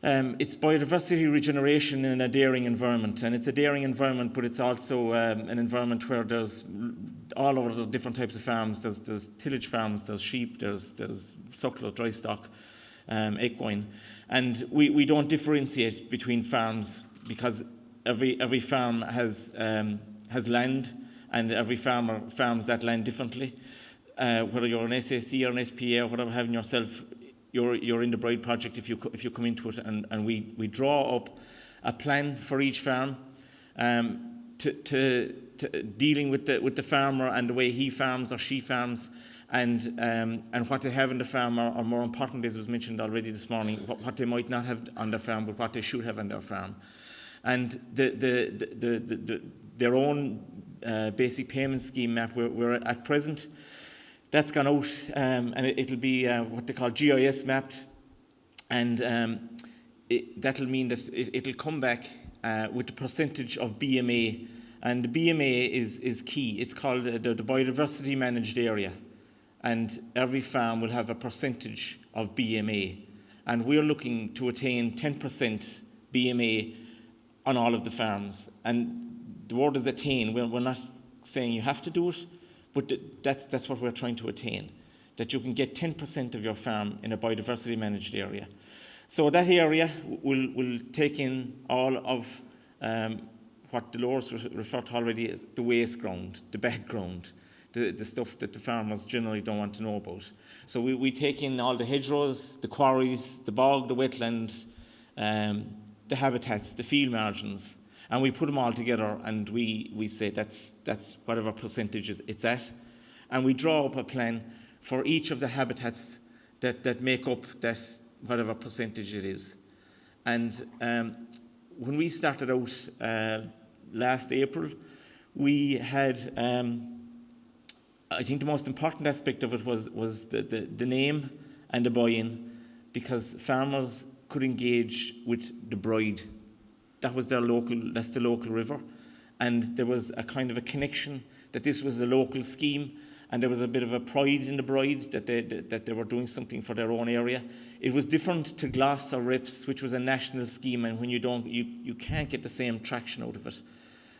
it's biodiversity regeneration in a dairying environment, and it's a dairying environment, but it's also an environment where there's all over the different types of farms. There's tillage farms, there's sheep, there's suckler, dry stock, equine, and we don't differentiate between farms because every farm has land, and every farmer farms that land differently. Whether you're an SAC or an SPA or whatever having yourself, you're in the Bride Project if you come into it, and we draw up a plan for each farm to dealing with the farmer and the way he farms or she farms, and what they have in the farm, or more importantly, as was mentioned already this morning, what they might not have on their farm, but what they should have on their farm. And their own basic payment scheme map, we're at present, that's gone out, and it'll be what they call GIS mapped, and that'll mean that it'll come back with the percentage of BMA, and the BMA is key. It's called the Biodiversity Managed Area, and every farm will have a percentage of BMA, and we're looking to attain 10% BMA on all of the farms. And the word is attain. We're not saying you have to do it, but that's what we're trying to attain, that you can get 10% of your farm in a biodiversity managed area. So that area will take in all of what Dolores referred to already as the waste ground, the bad ground, the stuff that the farmers generally don't want to know about. So we take in all the hedgerows, the quarries, the bog, the wetland, the habitats, the field margins, and we put them all together, and we say that's whatever percentage it's at, and we draw up a plan for each of the habitats that make up that whatever percentage it is. And when we started out last April, we had, I think the most important aspect of it was the name and the buy-in, because farmers could engage with the Bride. That's the local river. And there was a kind of a connection that this was a local scheme, and there was a bit of a pride in the Bride that they were doing something for their own area. It was different to Gloss or RBAPS, which was a national scheme, and when you can't get the same traction out of it.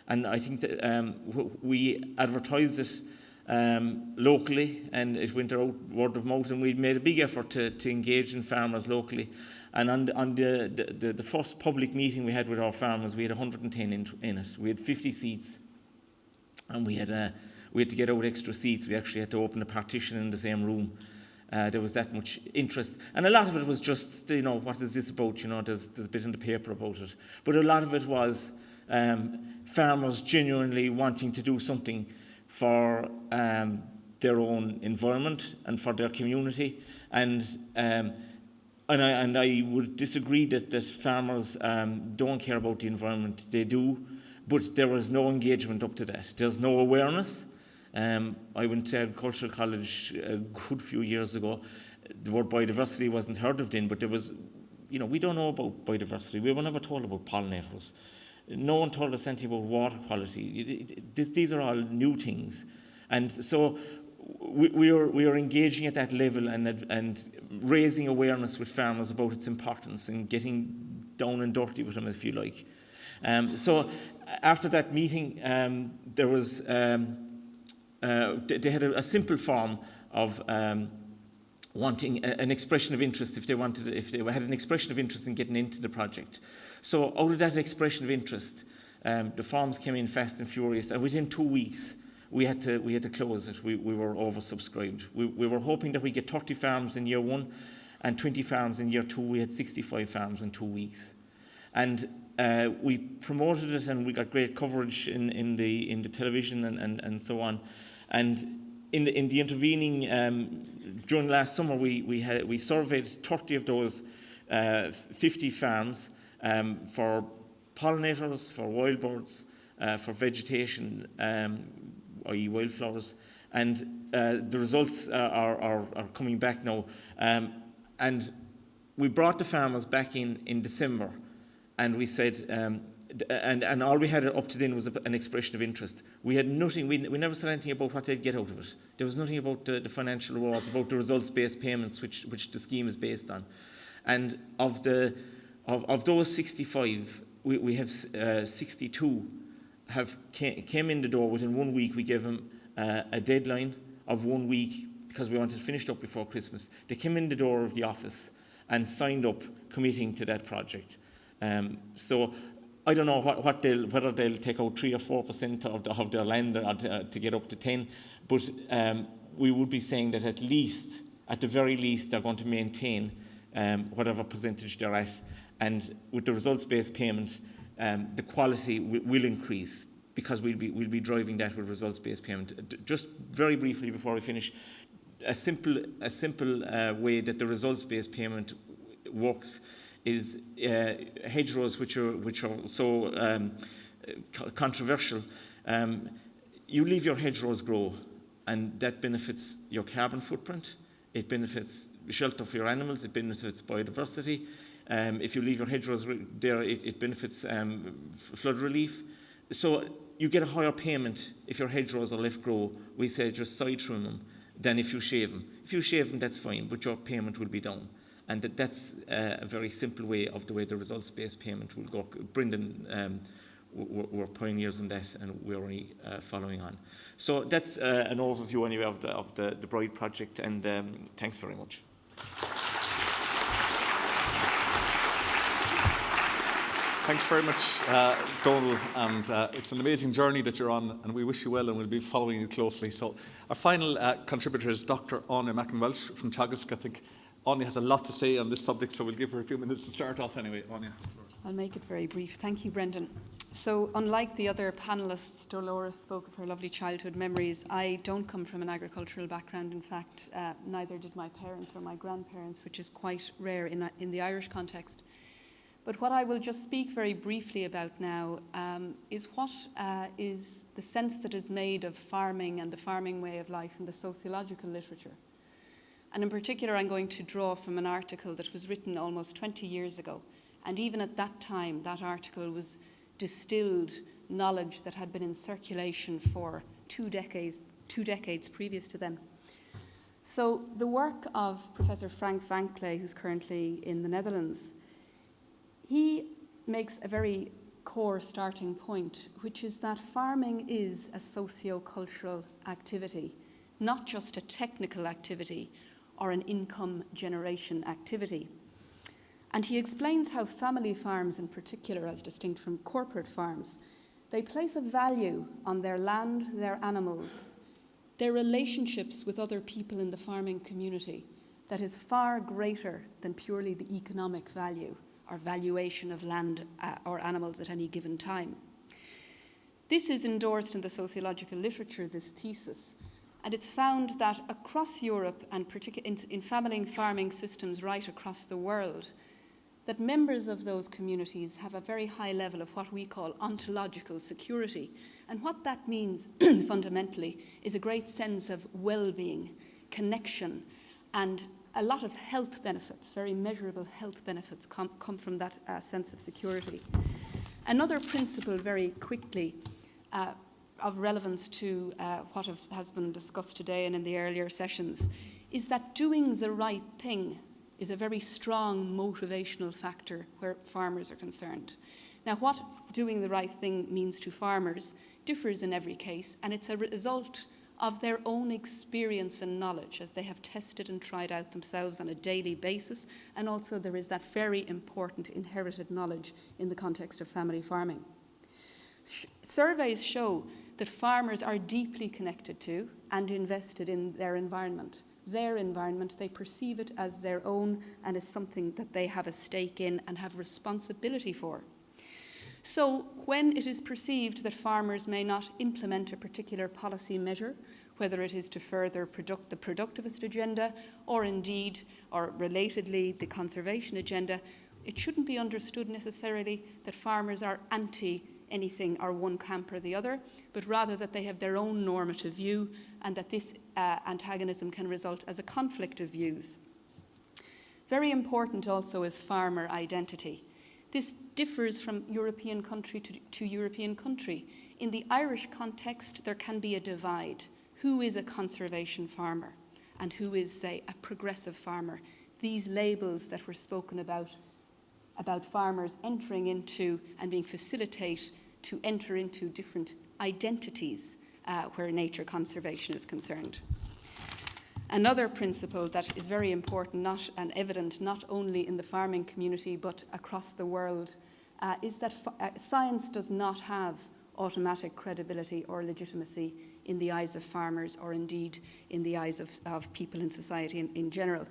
And I think that we advertised it locally, and it went out word of mouth, and we made a big effort to engage in farmers locally. And on the first public meeting we had with our farmers, we had 110 in it. We had 50 seats, and we had to get out extra seats. We actually had to open a partition in the same room. There was that much interest. And a lot of it was just, what is this about? There's a bit in the paper about it. But a lot of it was farmers genuinely wanting to do something for their own environment and for their community. And I would disagree that farmers don't care about the environment. They do, but there was no engagement up to that. There's no awareness. I went to Agricultural College a good few years ago. The word biodiversity wasn't heard of then, but there was, we don't know about biodiversity. We were never told about pollinators. No one told us anything about water quality. These are all new things. And so we are engaging at that level and raising awareness with farmers about its importance and getting down and dirty with them, if you like. So after that meeting, there was they had a simple form of wanting an expression of interest if they had an expression of interest in getting into the project. So out of that expression of interest, the forms came in fast and furious, and within 2 weeks we had to close it. We were oversubscribed. We were hoping that we get 30 farms in year 1 and 20 farms in year 2. We had 65 farms in 2 weeks, and we promoted it, and we got great coverage in the television and so on. And in the intervening during last summer, we surveyed 30 of those 50 farms for pollinators, for wild birds, for vegetation, i.e. wildflowers, and the results are coming back now. And we brought the farmers back in December, and we said, and all we had up to then was an expression of interest. We had nothing, we never said anything about what they'd get out of it. There was nothing about the financial rewards, about the results-based payments, which the scheme is based on. And of those 65, we have 62 came in the door within 1 week. We gave them a deadline of 1 week because we wanted to finish it up before Christmas. They came in the door of the office and signed up, committing to that project. So I don't know whether they'll take out 3 or 4% of their land to get up to 10, but we would be saying that at the very least, they're going to maintain whatever percentage they're at, and with the results-based payment, the quality will increase because we'll be driving that with results-based payment. Just very briefly before we finish, a simple way that the results-based payment works is hedgerows, which are so controversial. You leave your hedgerows grow, and that benefits your carbon footprint. It benefits shelter for your animals. It benefits biodiversity. If you leave your hedgerows there, it benefits flood relief. So you get a higher payment if your hedgerows are left grow. We say just side trim them than if you shave them. If you shave them, that's fine, but your payment will be down. And that's a very simple way of the way the results-based payment will go. Brendan, we're pioneers in that, and we're only following on. So that's an overview anyway of the Bride project, and thanks very much. Thanks very much, Donal, and it's an amazing journey that you're on, and we wish you well, and we'll be following you closely. So our final contributor is Dr. Aine Macken-Walsh from Teagasc. I think Aine has a lot to say on this subject, so we'll give her a few minutes to start off anyway. Aine. I'll make it very brief. Thank you, Brendan. So unlike the other panellists, Dolores spoke of her lovely childhood memories. I don't come from an agricultural background. In fact, neither did my parents or my grandparents, which is quite rare in the Irish context. But what I will just speak very briefly about now is what is the sense that is made of farming and the farming way of life in the sociological literature. And in particular, I'm going to draw from an article that was written almost 20 years ago. And even at that time, that article was distilled knowledge that had been in circulation for two decades previous to then. So the work of Professor Frank Vankle, who's currently in the Netherlands, he makes a very core starting point, which is that farming is a socio-cultural activity, not just a technical activity or an income generation activity. And he explains how family farms in particular, as distinct from corporate farms, they place a value on their land, their animals, their relationships with other people in the farming community that is far greater than purely the economic value or valuation of land or animals at any given time. This is endorsed in the sociological literature, this thesis, and it's found that across Europe and particularly in family farming systems right across the world, that members of those communities have a very high level of what we call ontological security. And what that means fundamentally is a great sense of well-being, connection, and a lot of health benefits, very measurable health benefits come from that sense of security. Another principle, very quickly, of relevance to what has been discussed today and in the earlier sessions, is that doing the right thing is a very strong motivational factor where farmers are concerned. Now, what doing the right thing means to farmers differs in every case, and it's a result of their own experience and knowledge as they have tested and tried out themselves on a daily basis, and also there is that very important inherited knowledge in the context of family farming. Surveys show that farmers are deeply connected to and invested in their environment. Their environment, they perceive it as their own and as something that they have a stake in and have responsibility for. So when it is perceived that farmers may not implement a particular policy measure, whether it is to further the productivist agenda or indeed, or relatedly, the conservation agenda, it shouldn't be understood necessarily that farmers are anti anything or one camp or the other, but rather that they have their own normative view and that this antagonism can result as a conflict of views. Very important also is farmer identity. This differs from European country to European country. In the Irish context, there can be a divide. Who is a conservation farmer and who is, say, a progressive farmer? These labels that were spoken about farmers entering into and being facilitated to enter into different identities where nature conservation is concerned. Another principle that is very important and evident not only in the farming community but across the world is that science does not have automatic credibility or legitimacy in the eyes of farmers or indeed in the eyes of people in society in general.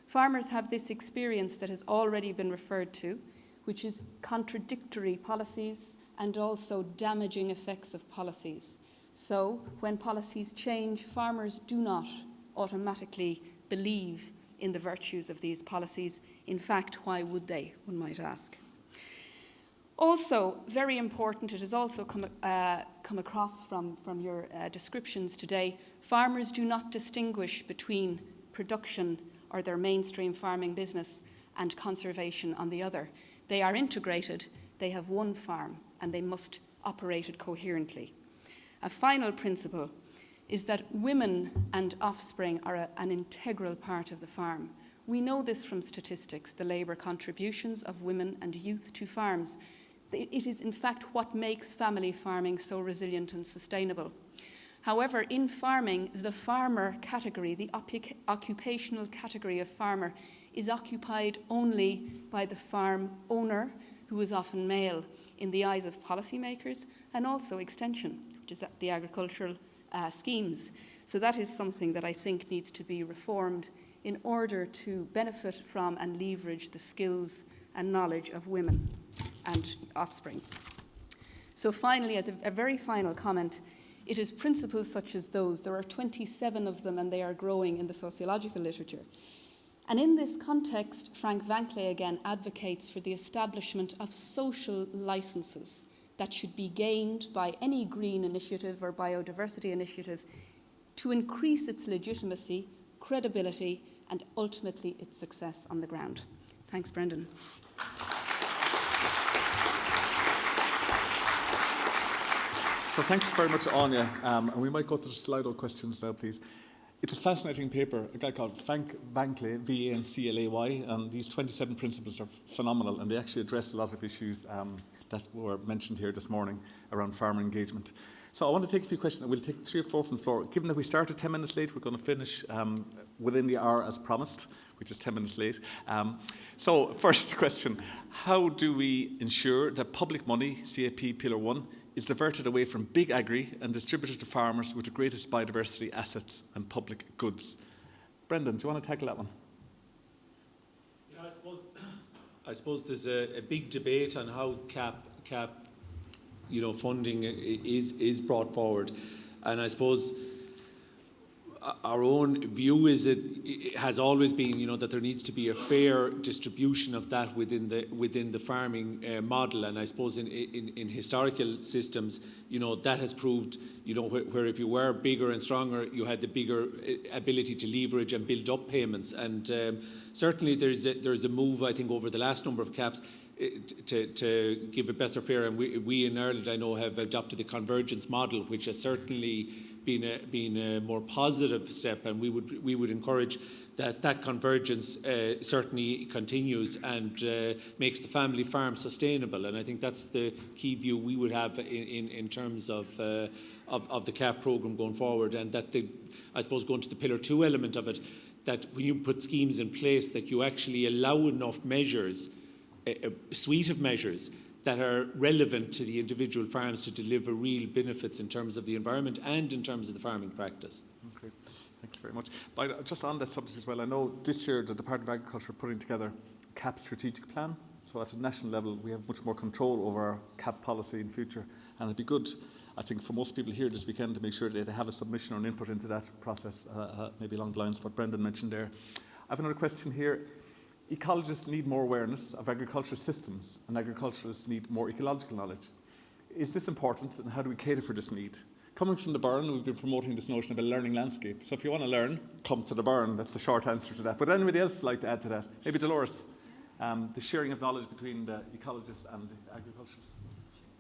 Farmers have this experience that has already been referred to, which is contradictory policies and also damaging effects of policies. So when policies change, farmers do not automatically believe in the virtues of these policies. In fact, why would they, one might ask? Also, very important, it has also come across from your descriptions today, farmers do not distinguish between production or their mainstream farming business and conservation on the other. They are integrated, they have one farm, and they must operate it coherently. A final principle is that women and offspring are an integral part of the farm. We know this from statistics, the labour contributions of women and youth to farms. It is in fact what makes family farming so resilient and sustainable. However, in farming, the farmer category, the occupational category of farmer, is occupied only by the farm owner, who is often male, in the eyes of policymakers and also Extension, which is the agricultural schemes. So that is something that I think needs to be reformed in order to benefit from and leverage the skills and knowledge of women and offspring. So finally, as a very final comment, it is principles such as those, there are 27 of them and they are growing in the sociological literature. And in this context, Frank Vankle again advocates for the establishment of social licenses that should be gained by any green initiative or biodiversity initiative to increase its legitimacy, credibility, and ultimately its success on the ground. Thanks, Brendan. So thanks very much, Anya. And we might go to the Slido questions now, please. It's a fascinating paper, a guy called Frank Vankle, V-A-N-C-L-A-Y, and these 27 principles are phenomenal, and they actually address a lot of issues that were mentioned here this morning around farmer engagement. So I want to take a few questions. We'll take 3 or 4 from the floor. Given that we started 10 minutes late, we're going to finish within the hour as promised, which is 10 minutes late. So first question, how do we ensure that public money, CAP Pillar 1, is diverted away from big agri and distributed to farmers with the greatest biodiversity assets and public goods? Brendan, do you want to tackle that one? Yeah, I suppose there's a big debate on how CAP funding is brought forward, and I suppose our own view is it has always been, that there needs to be a fair distribution of that within the farming model. And I suppose in historical systems, that has proved, where if you were bigger and stronger, you had the bigger ability to leverage and build up payments. And certainly there's a move, I think, over the last number of CAPs to give a better fare. And we in Ireland, I know, have adopted the convergence model, which has certainly been a more positive step, and we would encourage that convergence certainly continues and makes the family farm sustainable. And I think that's the key view we would have in terms of the CAP programme going forward, and that I suppose going to the Pillar 2 element of it, that when you put schemes in place that you actually allow enough measures, a suite of measures that are relevant to the individual farms to deliver real benefits in terms of the environment and in terms of the farming practice. Okay, thanks very much. But just on that subject as well, I know this year the Department of Agriculture are putting together a CAP strategic plan. So at a national level, we have much more control over our CAP policy in future. And it'd be good, I think, for most people here this weekend to make sure that they have a submission or an input into that process, maybe along the lines of what Brendan mentioned there. I have another question here. Ecologists need more awareness of agricultural systems, and agriculturalists need more ecological knowledge. Is this important, and how do we cater for this need? Coming from the Byrne, we've been promoting this notion of a learning landscape. So if you want to learn, come to the Byrne. That's the short answer to that. But anybody else like to add to that? Maybe Dolores, the sharing of knowledge between the ecologists and the agriculturists.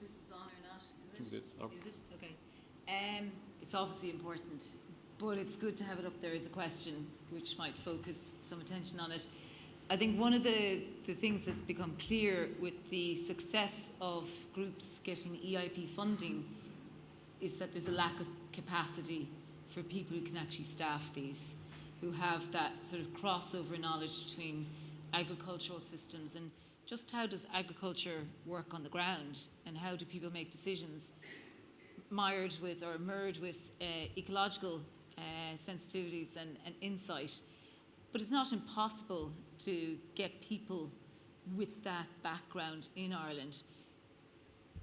This is on or not, is it? It is. Oh. Is it? Okay. It's obviously important, but it's good to have it up there as a question, which might focus some attention on it. I think one of the things that's become clear with the success of groups getting EIP funding is that there's a lack of capacity for people who can actually staff these, who have that sort of crossover knowledge between agricultural systems and just how does agriculture work on the ground and how do people make decisions mired with or merged with ecological sensitivities and insight. But it's not impossible to get people with that background in Ireland.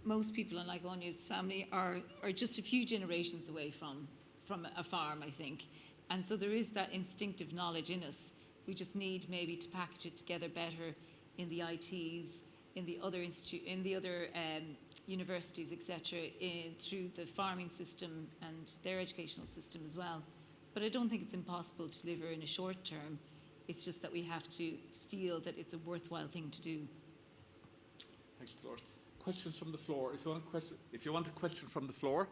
Most people, unlike Anya's family, are just a few generations away from a farm, I think. And so there is that instinctive knowledge in us. We just need maybe to package it together better in the ITs, in the other universities, etc., through the farming system and their educational system as well. But I don't think it's impossible to deliver in a short term. It's just that we have to feel that it's a worthwhile thing to do. Thanks, Dolores. Questions from the floor. If you want a question from the floor,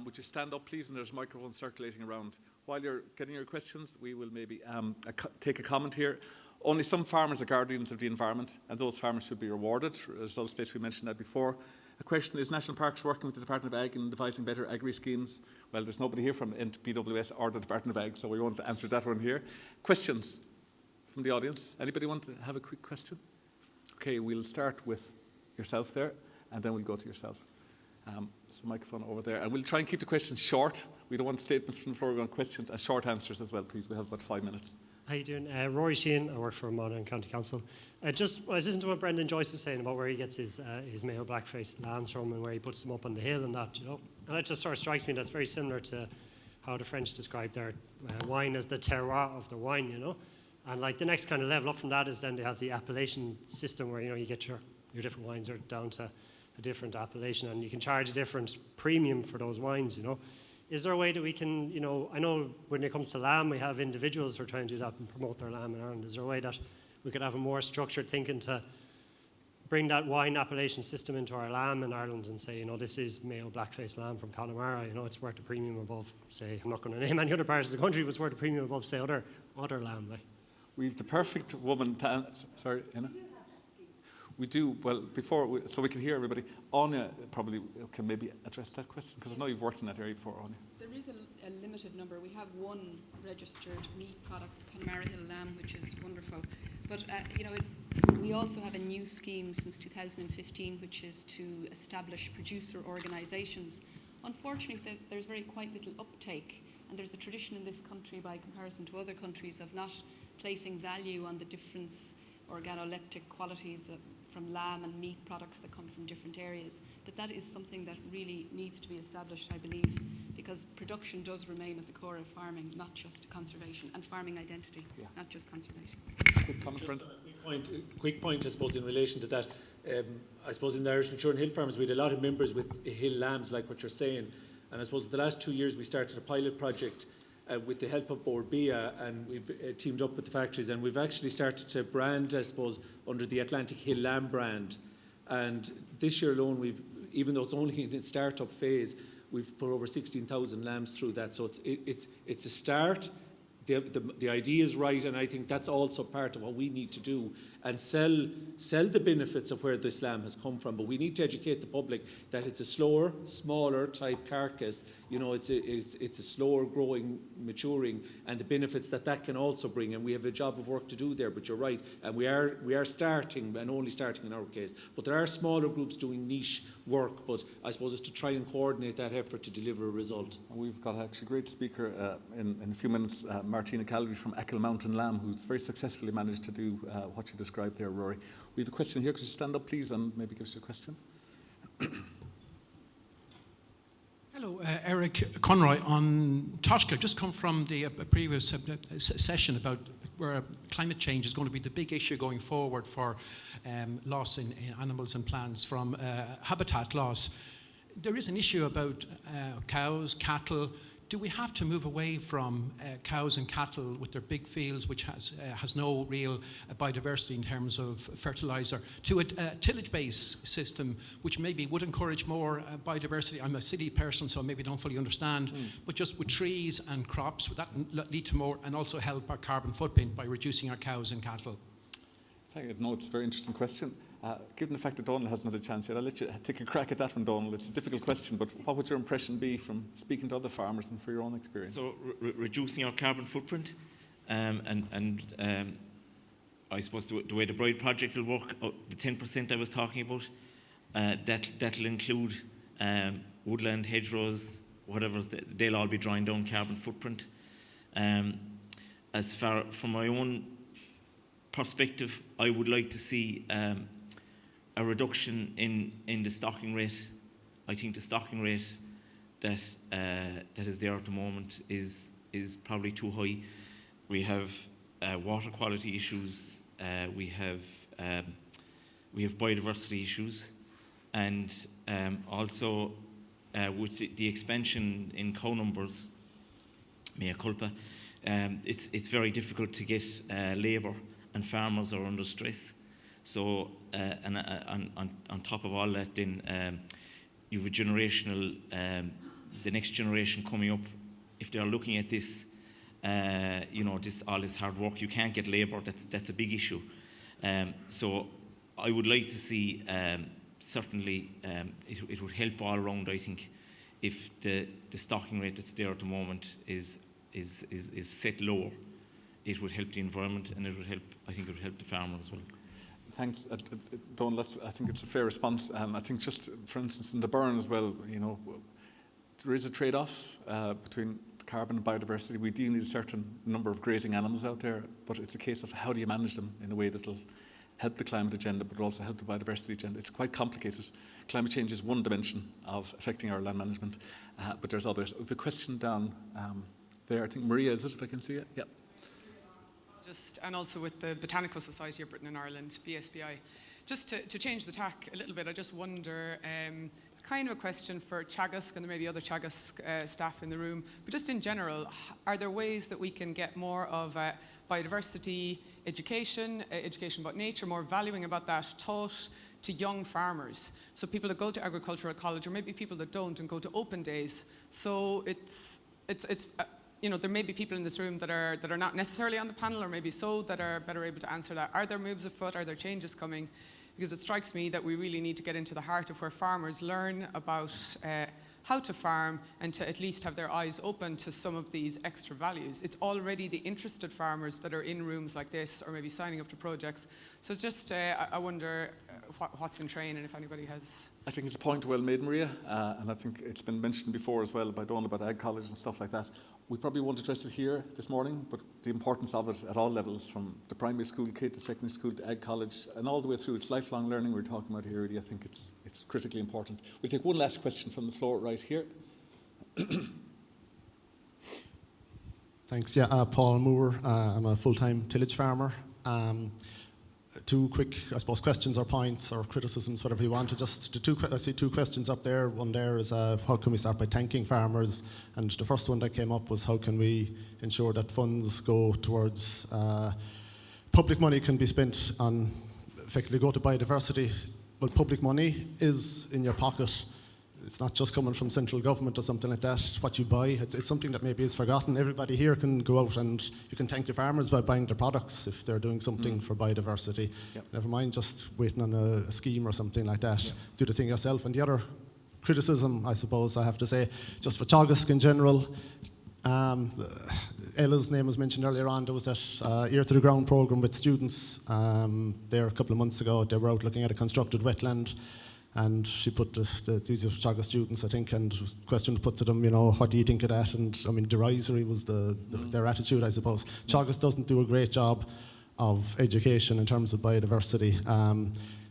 would you stand up, please? And there's microphones circulating around. While you're getting your questions, we will maybe take a comment here. Only some farmers are guardians of the environment, and those farmers should be rewarded. Results based, we mentioned that before. A question, is National Parks working with the Department of Ag in devising better agri-schemes? Well, there's nobody here from BWS or the Department of Ag, so we won't answer that one here. Questions from the audience? Anybody want to have a quick question? Okay, we'll start with yourself there, and then we'll go to yourself. So microphone over there. And we'll try and keep the questions short. We don't want statements from the floor, we want questions and short answers as well, please. We have about 5 minutes. How you doing? Rory Sheehan, I work for Monaghan County Council. I was listening to what Brendan Joyce is saying about where he gets his Mayo black-faced lambs from and where he puts them up on the hill and that, you know. And it just sort of strikes me that's very similar to how the French describe their wine as the terroir of their wine, you know. And like the next kind of level up from that is then they have the appellation system where, you know, you get your different wines are down to a different appellation and you can charge a different premium for those wines, you know. Is there a way that we can, you know, I know when it comes to lamb, we have individuals who are trying to do that and promote their lamb in Ireland. Is there a way that we could have a more structured thinking to bring that wine appellation system into our lamb in Ireland and say, you know, this is Mayo black-faced lamb from Connemara, you know, it's worth a premium above, say, I'm not going to name any other parts of the country, but it's worth a premium above, say, other lamb, like. We've the perfect woman to answer. Sorry, Anna? We do, well, so we can hear everybody. Aine probably can maybe address that question, because I know you've worked in that area before, Aine. There is a limited number. We have one registered meat product, Connemara Hill lamb, which is wonderful. But, you know, we also have a new scheme since 2015, which is to establish producer organisations. Unfortunately, there's quite little uptake, and there's a tradition in this country, by comparison to other countries, of not placing value on the difference organoleptic qualities from lamb and meat products that come from different areas. But that is something that really needs to be established, I believe, because production does remain at the core of farming, not just conservation, and farming identity, not just conservation. Quick comment, Brent. Quick point, I suppose, in relation to that. I suppose in the Irish Natura and Hill Farms, we had a lot of members with hill lambs, like what you're saying. And I suppose the last 2 years we started a pilot project with the help of BIA, and we've teamed up with the factories, and we've actually started to brand, I suppose, under the Atlantic Hill Lamb brand. And this year alone, even though it's only in its startup phase, we've put over 16,000 lambs through that. So it's a start. The idea is right, and I think that's also part of what we need to do, and sell the benefits of where this lamb has come from. But we need to educate the public that it's a slower, smaller type carcass. You know, it's a slower growing, maturing, and the benefits that can also bring. And we have a job of work to do there. But you're right, and we are starting, and only starting in our case. But there are smaller groups doing niche work. But I suppose it's to try and coordinate that effort to deliver a result. We've got actually a great speaker in a few minutes, Martina Calvi from Eccles Mountain Lamb, who's very successfully managed to do what you described there, Rory. We have a question here. Could you stand up, please, and maybe give us your question? Hello, Eric Conroy on Teagasc. I've just come from the previous session about where climate change is going to be the big issue going forward for loss in animals and plants from habitat loss. There is an issue about cows, cattle. Do we have to move away from cows and cattle with their big fields, which has no real biodiversity in terms of fertiliser, to a tillage-based system, which maybe would encourage more biodiversity? I'm a city person, so maybe don't fully understand, but just with trees and crops, would that lead to more, and also help our carbon footprint by reducing our cows and cattle? Thank you. No, it's a very interesting question. Given the fact that Donal hasn't had a chance yet, I'll let you take a crack at that one, Donal. It's a difficult question, but what would your impression be from speaking to other farmers and for your own experience? So reducing our carbon footprint, and I suppose the way the Bride project will work, the 10% I was talking about, that'll include woodland, hedgerows, whatever, they'll all be drawing down carbon footprint. As far from my own perspective, I would like to see a reduction in the stocking rate. I think the stocking rate that is there at the moment is probably too high. We have water quality issues. We have biodiversity issues, and also with the expansion in cow numbers, mea culpa, it's very difficult to get labour, and farmers are under stress. So, and on top of all that, then you have a generational, the next generation coming up. If they are looking at this, all this hard work. You can't get labour. That's a big issue. So I would like to see, certainly, it would help all around, I think, if the stocking rate that's there at the moment is set lower. It would help the environment, and it would help the farmer as well. Thanks, Donal. I think it's a fair response. I think just, for instance, in the Byrne as well, there is a trade-off between carbon and biodiversity. We do need a certain number of grazing animals out there, but it's a case of how do you manage them in a way that will help the climate agenda, but also help the biodiversity agenda. It's quite complicated. Climate change is one dimension of affecting our land management, but there's others. The question down there, I think Maria, is it, if I can see it? Yep. And also with the Botanical Society of Britain and Ireland, BSBI. Just to change the tack a little bit, I just wonder, it's kind of a question for Teagasc, and there may be other Teagasc staff in the room, but just in general, are there ways that we can get more of biodiversity education about nature, more valuing about that, taught to young farmers? So people that go to agricultural college, or maybe people that don't and go to open days. So it's there may be people in this room that are not necessarily on the panel, or maybe so, that are better able to answer that. Are there moves afoot? Are there changes coming? Because it strikes me that we really need to get into the heart of where farmers learn about how to farm, and to at least have their eyes open to some of these extra values. It's already the interested farmers that are in rooms like this, or maybe signing up to projects. So it's just, I wonder what's in train, and if anybody has... I think it's a point well made, Maria, and I think it's been mentioned before as well by Donal about ag college and stuff like that. We probably won't address it here this morning, but the importance of it at all levels, from the primary school kid to secondary school to ag college, and all the way through. It's lifelong learning we're talking about here, really. I think it's critically important. We'll take one last question from the floor right here. Thanks. Yeah, Paul Moore. I'm a full-time tillage farmer. Two quick, I suppose, questions or points or criticisms, whatever you want. I see two questions up there. One there is how can we start by thanking farmers? And the first one that came up was how can we ensure that funds go towards public money can be spent on, effectively go to biodiversity. Well, public money is in your pocket. It's not just coming from central government or something like that. What you buy, it's something that maybe is forgotten. Everybody here can go out and you can thank the farmers by buying their products if they're doing something for biodiversity. Yep. Never mind just waiting on a scheme or something like that. Yep. Do the thing yourself. And the other criticism, I suppose, I have to say, just for Teagasc in general, Ella's name was mentioned earlier on. There was that Ear to the Ground programme with students there a couple of months ago. They were out looking at a constructed wetland. And she put these are Teagasc students, I think, and the question put to them, what do you think of that? And I mean, derisory was their attitude, I suppose. Teagasc doesn't do a great job of education in terms of biodiversity.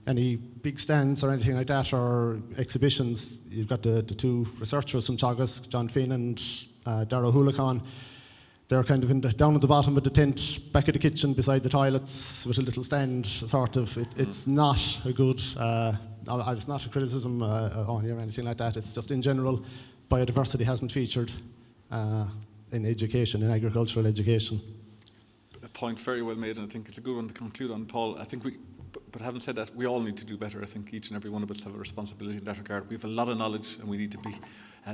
Any big stands or anything like that, or exhibitions, you've got the two researchers from Teagasc, John Finn and Darragh Hulacan. They're kind of down at the bottom of the tent, back at the kitchen, beside the toilets, with a little stand, sort of. It's not a good... it's not a criticism on you or anything like that. It's just in general, biodiversity hasn't featured in education, in agricultural education. A point very well made, and I think it's a good one to conclude on, Paul. I think but having said that, we all need to do better. I think each and every one of us have a responsibility in that regard. We have a lot of knowledge, and we need to be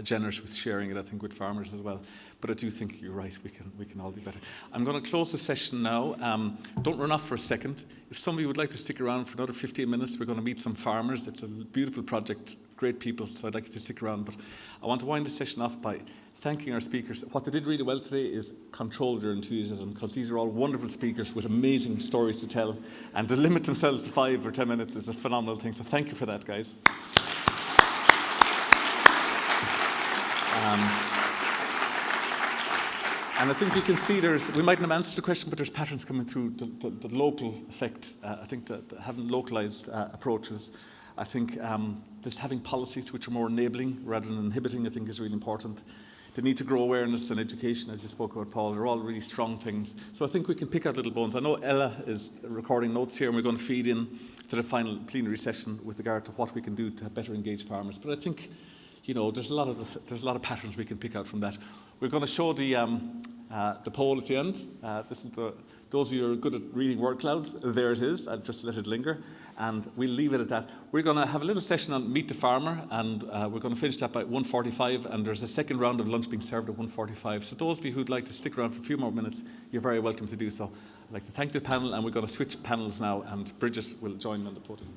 generous with sharing it, I think, with farmers as well. But I do think you're right, we can all do better. I'm going to close the session now. Don't run off for a second. If somebody would like to stick around for another 15 minutes, we're going to meet some farmers. It's a beautiful project, great people, so I'd like you to stick around. But I want to wind the session off by thanking our speakers. What they did really well today is control their enthusiasm, because these are all wonderful speakers with amazing stories to tell, and to limit themselves to 5 or 10 minutes is a phenomenal thing. So thank you for that, guys. And I think you can see we mightn't have answered the question, but there's patterns coming through, the local effect. I think that having localised approaches, I think this having policies which are more enabling rather than inhibiting, I think is really important. The need to grow awareness and education, as you spoke about, Paul, are all really strong things. So I think we can pick out little bones. I know Ella is recording notes here, and we're going to feed in to the final plenary session with regard to what we can do to better engage farmers. But I think, there's a lot of patterns we can pick out from that. We're going to show the the poll at the end. This is those of you who are good at reading word clouds, there it is. I'll just let it linger. And we'll leave it at that. We're going to have a little session on Meet the Farmer, and we're going to finish that by 1:45, and there's a second round of lunch being served at 1:45. So those of you who'd like to stick around for a few more minutes, you're very welcome to do so. I'd like to thank the panel, and we're going to switch panels now, and Bridget will join me on the podium.